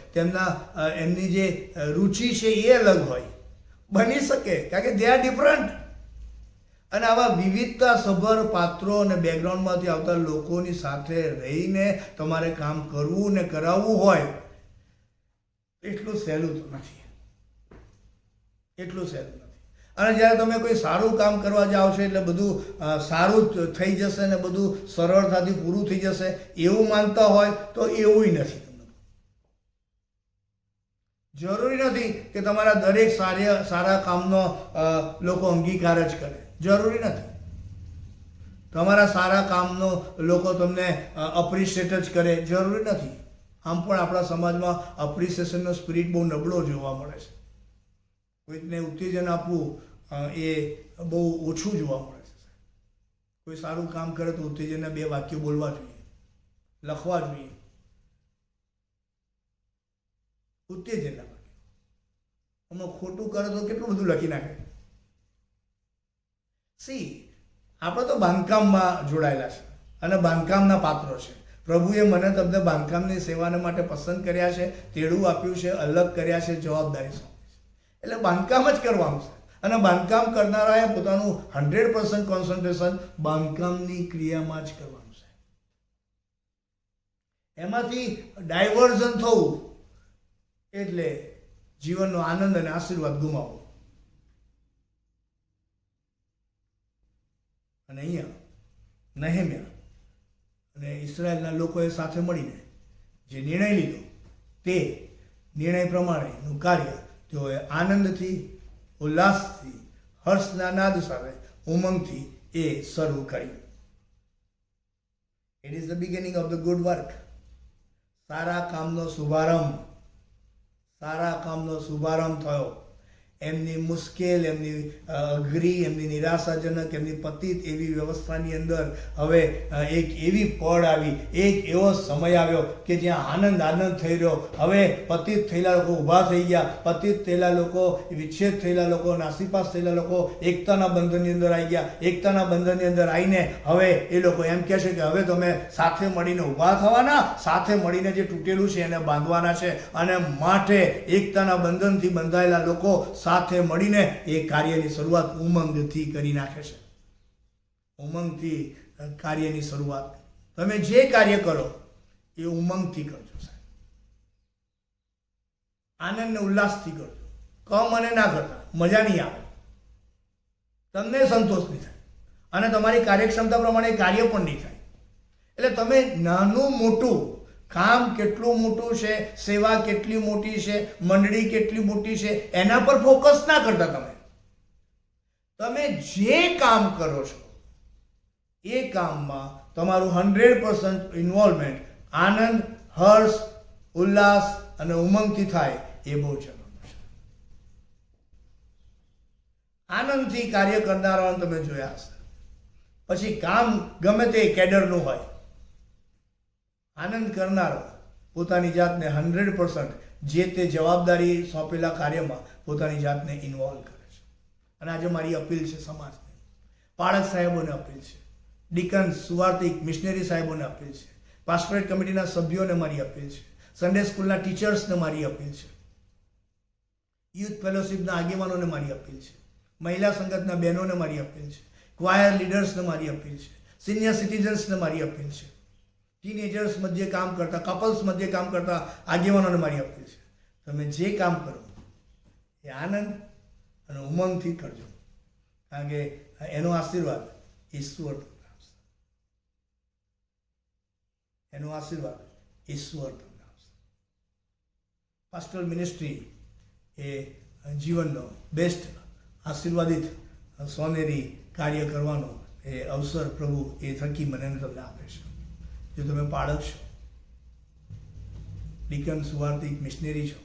Speaker 2: એમની જે રુચિ છે એ અલગ હોય. બની શકે, કારણ કે દે આર ડિફરન્ટ. અને આવા વિવિધતા સભર પાત્રો અને બેકગ્રાઉન્ડમાંથી આવતા લોકોની સાથે રહીને તમારે કામ કરવું ને કરાવવું હોય એટલું સહેલું તો નથી, એટલું સહેલું નથી. અને જ્યારે તમે કોઈ સારું કામ કરવા જાઓ છો એટલે બધું સારું થઈ જશે ને બધું સરળતાથી પૂરું થઈ જશે એવું માનતા હોય તો એવું નથી. જરૂરી નથી કે તમારા દરેક સારા કામનો લોકો અંગીકાર જ કરે, જરૂરી નથી. તમારા સારા કામનો લોકો તમને અપ્રિશિએટ જ કરે, જરૂરી નથી. આમ પણ આપણા સમાજમાં અપ્રિશિએશનનો સ્પિરિટ બહુ નબળો જોવા મળે છે. કોઈકને ઉત્તેજન આપવું એ બહુ ઓછું જોવા મળે છે. કોઈ સારું કામ કરે તો ઉત્તેજનના 2 વાક્યો બોલવા જોઈએ, લખવા જોઈએ. ઉત્તેજનના વાક્યો આમાં ખોટું કરે તો કેટલું બધું લખી નાખે. આપણે તો બાંધકામમાં જોડાયેલા છે અને બાંધકામના પાત્રો છે. પ્રભુએ મને તમને બાંધકામની સેવાને માટે પસંદ કર્યા છે, તેડું આપ્યું છે, અલગ કર્યા છે, જવાબદારી સોંપી છે. એટલે બાંધકામ જ કરવાનું છે અને બાંધકામ કરનારાએ પોતાનું 100% કોન્સન્ટ્રેશન બાંધકામની ક્રિયામાં જ કરવાનું છે. એમાંથી ડાયવર્ઝન થવું એટલે જીવનનો આનંદ અને આશીર્વાદ ગુમાવવો. અને અહીંયા નેહેમ્યા અને ઇઝરાયલના લોકોએ સાથે મળીને જે નિર્ણય લીધો તે નિર્ણય પ્રમાણેનું કાર્ય તેઓએ આનંદથી, ઉલ્લાસથી, હર્ષના નાદ સાથે, ઉમંગથી એ શરૂ કર્યું. It is the beginning of the good work. સારા કામનો શુભારંભ થયો. એમની મુશ્કેલ, એમની અઘરી, એમની નિરાશાજનક, એમની પતિત એવી વ્યવસ્થાની અંદર હવે એક એવી પળ આવી, એક એવો સમય આવ્યો કે જ્યાં આનંદ થઈ રહ્યો. હવે પતિત થયેલા લોકો ઊભા થઈ ગયા, પતિત થયેલા લોકો, વિચ્છેદ થયેલા લોકો, નાસીપાસ થયેલા લોકો એકતાના બંધનની અંદર આવી ગયા. એકતાના બંધનની અંદર આવીને હવે એ લોકો એમ કહે છે કે હવે તમે સાથે મળીને ઊભા થવાના, સાથે મળીને જે તૂટેલું છે એને બાંધવાના છે. અને માટે એકતાના બંધનથી બંધાયેલા લોકો સાથે મળીને એ કાર્યની શરૂઆત ઉમંગથી કરી નાખે છે. ઉમંગથી કાર્યની શરૂઆત. તમે જે કાર્ય કરો એ ઉમંગથી કરજો સાહેબ, આનંદ ને ઉલ્લાસથી કરજો. કમ અને ના કરતા મજા નહીં આવે, તમને સંતોષ નહીં થાય અને તમારી કાર્યક્ષમતા પ્રમાણે કાર્ય પણ નહીં થાય. એટલે તમે નાનું મોટું કામ કેટલું મોટું છે, સેવા કેટલી મોટી છે, મંડળી કેટલી મોટી છે, એના પર ફોકસ ના કરતા તમે જે કામ કરો છો એ કામમાં તમારું 100% ઇન્વોલ્વમેન્ટ આનંદ, હર્ષ, ઉલ્લાસ અને ઉમંગથી થાય એ બહુ જરૂરી છે. આનંદથી કાર્ય કરનારાઓને તમે જોયા હશે. પછી કામ ગમે તે કેડરનું હોય, આનંદ કરનારો પોતાની જાતને 100% જે તે જવાબદારી સોંપેલા કાર્યમાં પોતાની જાતને ઇન્વોલ્વ કરે છે. અને આજે મારી અપીલ છે સમાજને, પાળક સાહેબોને અપીલ છે, ડીકન્સ, સુવાર્તિક, મિશનરી સાહેબોને અપીલ છે, પાસ્ટોરેટ કમિટીના સભ્યોને મારી અપીલ છે, સન્ડે સ્કૂલના ટીચર્સને મારી અપીલ છે, યુથ ફેલોશિપના આગેવાનોને મારી અપીલ છે, મહિલા સંગતના બહેનોને મારી અપીલ છે, ક્વાયર લીડર્સને મારી અપીલ છે, સિનિયર સિટીઝન્સને મારી અપીલ છે, ટીનેજર્સ મધ્ય કામ કરતા, કપલ્સ મધ્ય કામ કરતા આગેવાનોને મારી અપીલ છે. તમે જે કામ કરો એ આનંદ અને ઉમંગથી કરજો, કારણ કે એનો આશીર્વાદ ઈશ્વર તમને આપશે. એનો આશીર્વાદ ઈશ્વર તમને આપશે. પાસ્ટોરલ મિનિસ્ટ્રી એ જીવનનો બેસ્ટ આશીર્વાદિત સોનેરી કાર્ય કરવાનો એ અવસર પ્રભુ એ થકી મને તમને આપે છે. જો તમે પાળક છો, ડીકન, સુવાર્તિક, મિશનરી છો,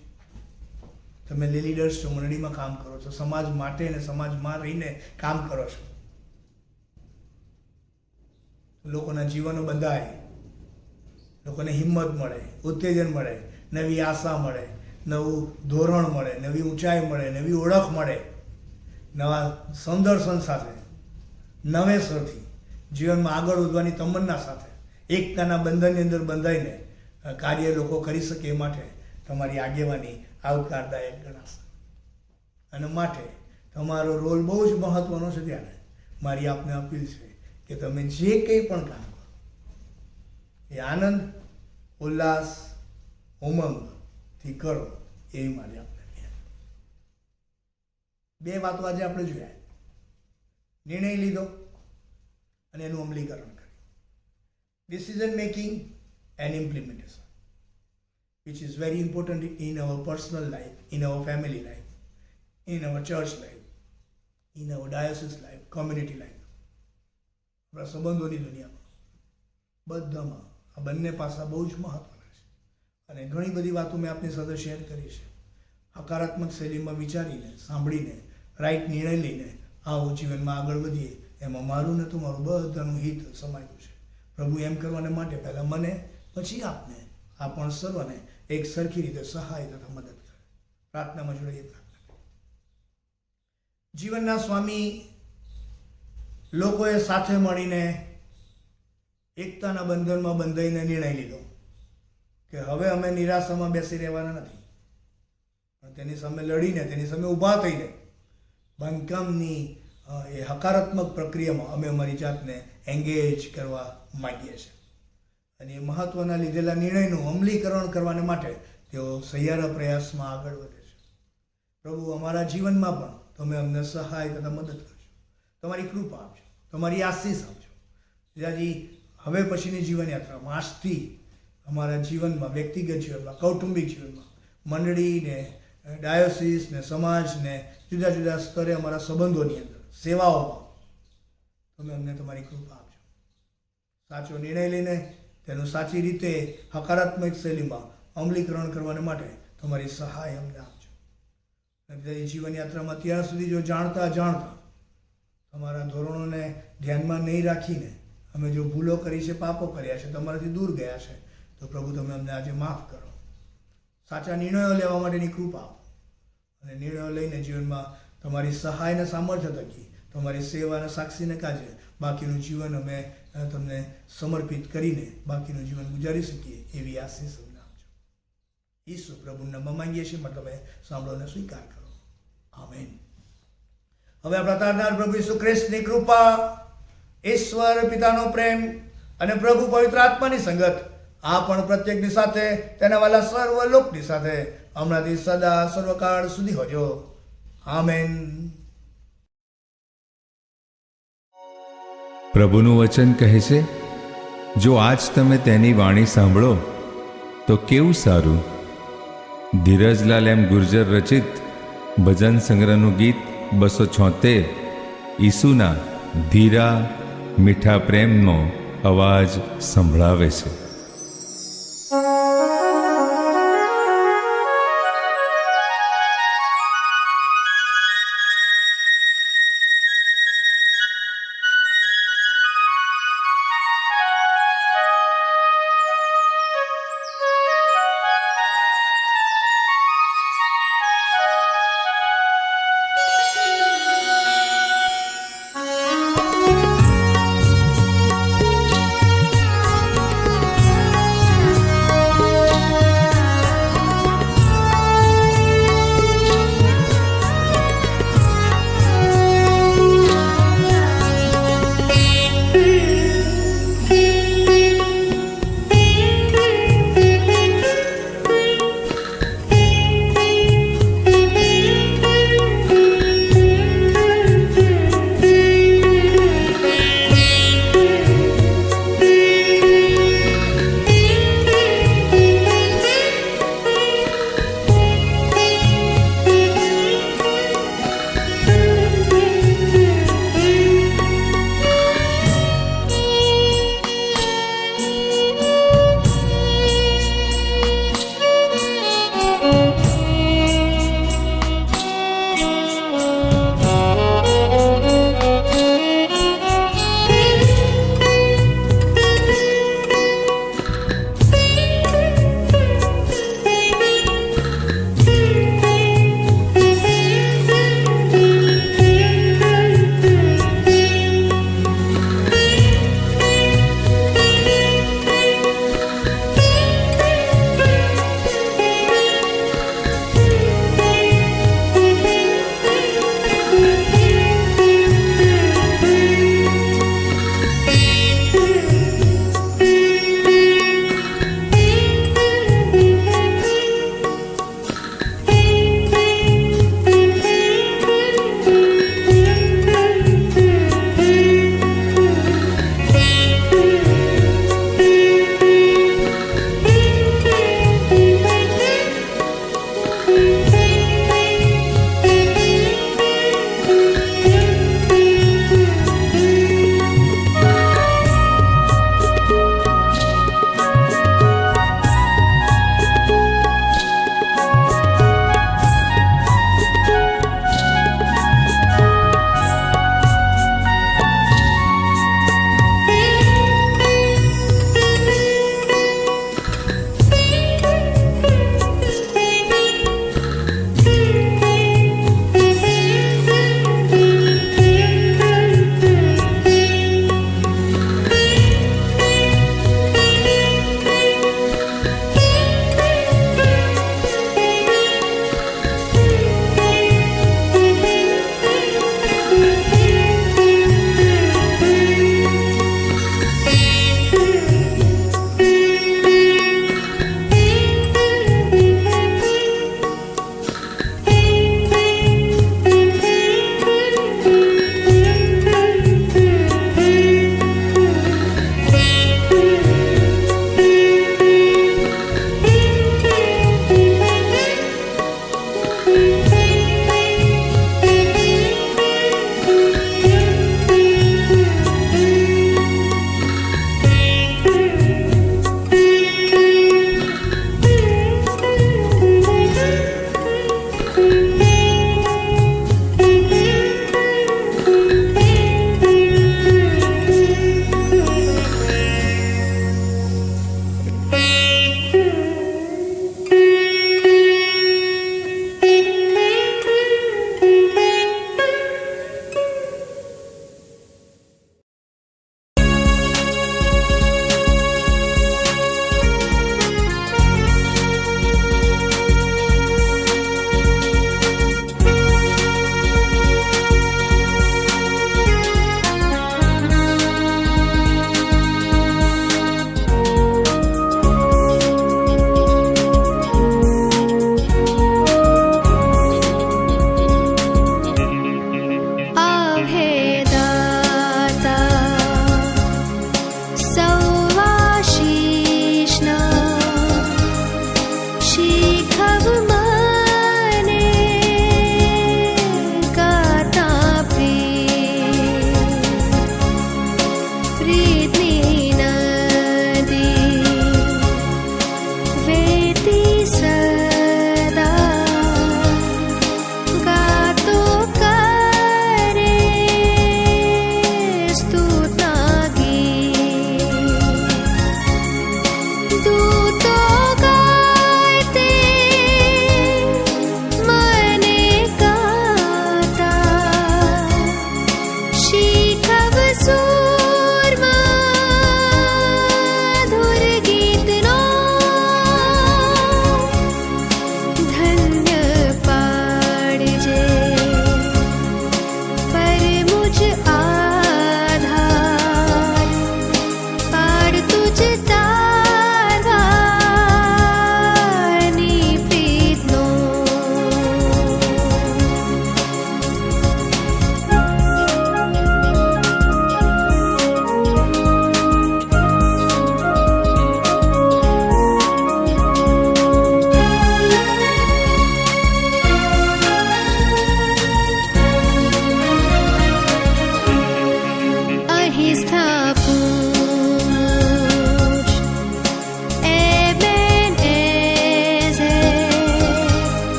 Speaker 2: તમે લીડર્સ છો, મંડળીમાં કામ કરો છો, સમાજ માટે અને સમાજમાં રહીને કામ કરો છો, લોકોના જીવનો બંધાય, લોકોને હિંમત મળે, ઉત્તેજન મળે, નવી આશા મળે, નવું ધોરણ મળે, નવી ઊંચાઈ મળે, નવી ઓળખ મળે, નવા સંદર્શન સાથે, નવેસરથી જીવનમાં આગળ વધવાની તમન્ના સાથે એકતાના બંધનની અંદર બંધાઈને કાર્ય લોકો કરી શકે એ માટે તમારી આગેવાની આવકારદાયક ગણાશે. અને માટે તમારો રોલ બહુ જ મહત્વનો છે. ત્યારે મારી આપને અપીલ છે કે તમે જે કંઈ પણ કામ કરો એ આનંદ, ઉલ્લાસ, ઉમંગથી કરો એવી મારી આપને. બે વાતો આજે આપણે જોયા, નિર્ણય લીધો અને એનું અમલીકરણ કર્યું. Decision making and implementation, which is very important in our personal life, in our family life, in our church life, in our diocese life, community life. આપણા સંબંધોની દુનિયામાં બધામાં આ બંને પાસા બહુ જ મહત્વના છે. અને ઘણી બધી વાતો મેં આપની સાથે શેર કરી છે. હકારાત્મક શૈલીમાં વિચારીને, સાંભળીને, રાઈટ નિર્ણય લઈને આવો જીવનમાં આગળ વધીએ, એમાં મારું ને તમારું બધાનું હિત સમાયેલું છે. પ્રભુ એમ કરવાને માટે પહેલાં મને, પછી આપને, આ પણ સર્વને એક સરખી રીતે સહાય તથા મદદ કરે. પ્રાર્થનામાં જોડાઈએ. પ્રાર્થના. જીવનના સ્વામી લોકોએ સાથે મળીને એકતાના બંધનમાં બંધાઈને નિર્ણય લીધો કે હવે અમે નિરાશામાં બેસી રહેવાના નથી, પણ તેની સામે લડીને, તેની સામે ઊભા થઈને બાંધકામની એ હકારાત્મક પ્રક્રિયામાં અમે અમારી જાતને એંગેજ કરવા માંગીએ છીએ. અને એ મહત્ત્વના લીધેલા નિર્ણયનું અમલીકરણ કરવાને માટે તેઓ સહિયારા પ્રયાસમાં આગળ વધે છે. પ્રભુ અમારા જીવનમાં પણ તમે અમને સહાય તથા મદદ કરજો, તમારી કૃપા આપજો, તમારી આશીષ આપજો. પિતાજી, હવે પછીની જીવનયાત્રામાં આજથી અમારા જીવનમાં, વ્યક્તિગત જીવનમાં, કૌટુંબિક જીવનમાં, મંડળીને, ડાયોસીસને, સમાજને, જુદા જુદા સ્તરે અમારા સંબંધોની અંદર, સેવાઓમાં તમે અમને તમારી કૃપા આપજો. સાચો નિર્ણય લઈને તેનું સાચી રીતે હકારાત્મક શૈલીમાં અમલીકરણ કરવાને માટે તમારી સહાય અમને આપજો. અને પિતાજી જીવનયાત્રામાં અત્યાર સુધી જો જાણતા તમારા ધોરણોને ધ્યાનમાં નહીં રાખીને અમે જો ભૂલો કરી છે, પાપો કર્યા છે, તમારાથી દૂર ગયા છે, તો પ્રભુ તમે અમને આજે માફ કરો. સાચા નિર્ણયો લેવા માટેની કૃપા આપો અને નિર્ણયો લઈને જીવનમાં તમારી સહાય અને સામર્થ્ય થકી તમારી સેવા અને સાક્ષીને કાજે બાકીનું જીવન અમે તમને સમર્પિત કરીને બાકીનું જીવન ગુજારી શકીએ એવી આશીષ અમને આપજો. ઈસુ પ્રભુના નામમાં માંગીએ છીએ, મતલબ સાંભળો અને સ્વીકાર કરો. આમેન. હવે આપણા તારનાર પ્રભુ ઈસુ ખ્રિસ્તની કૃપા, ઈશ્વર પિતાનો પ્રેમ અને પ્રભુ પવિત્ર આત્માની સંગત આ પણ પ્રત્યેકની સાથે તેના વાલા સર્વ લોકની સાથે હમણાંથી સદા સર્વકાળ સુધી હોજો. આમેન.
Speaker 3: પ્રભુનું વચન કહે છે, જો આજ તમે તેની વાણી સાંભળો તો કેવું સારું. ધીરજલાલ એમ ગુર્જર રચિત ભજન સંગ્રહનું ગીત 276 ઈસુના ધીરા મીઠા પ્રેમનો અવાજ સંભળાવે છે.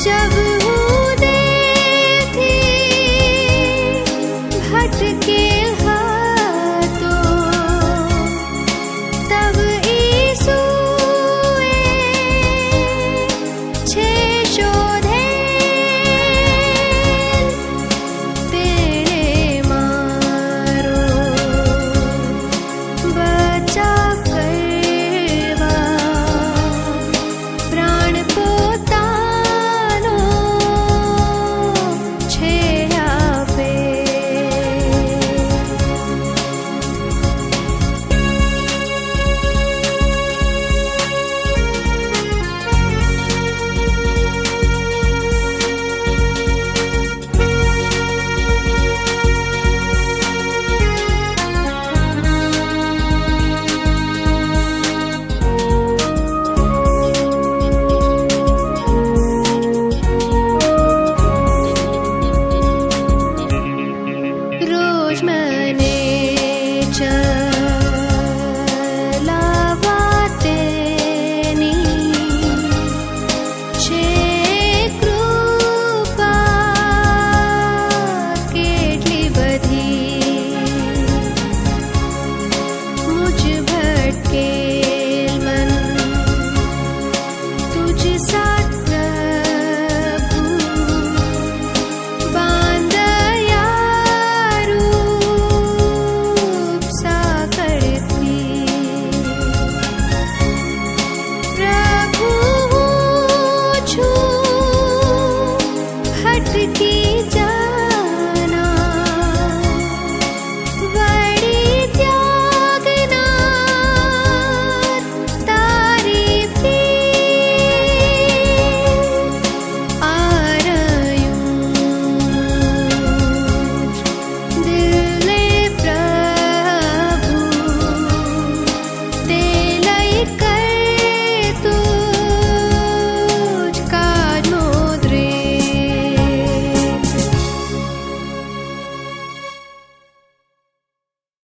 Speaker 4: जब उदय थी भटके हाथों, तब यीशुए छे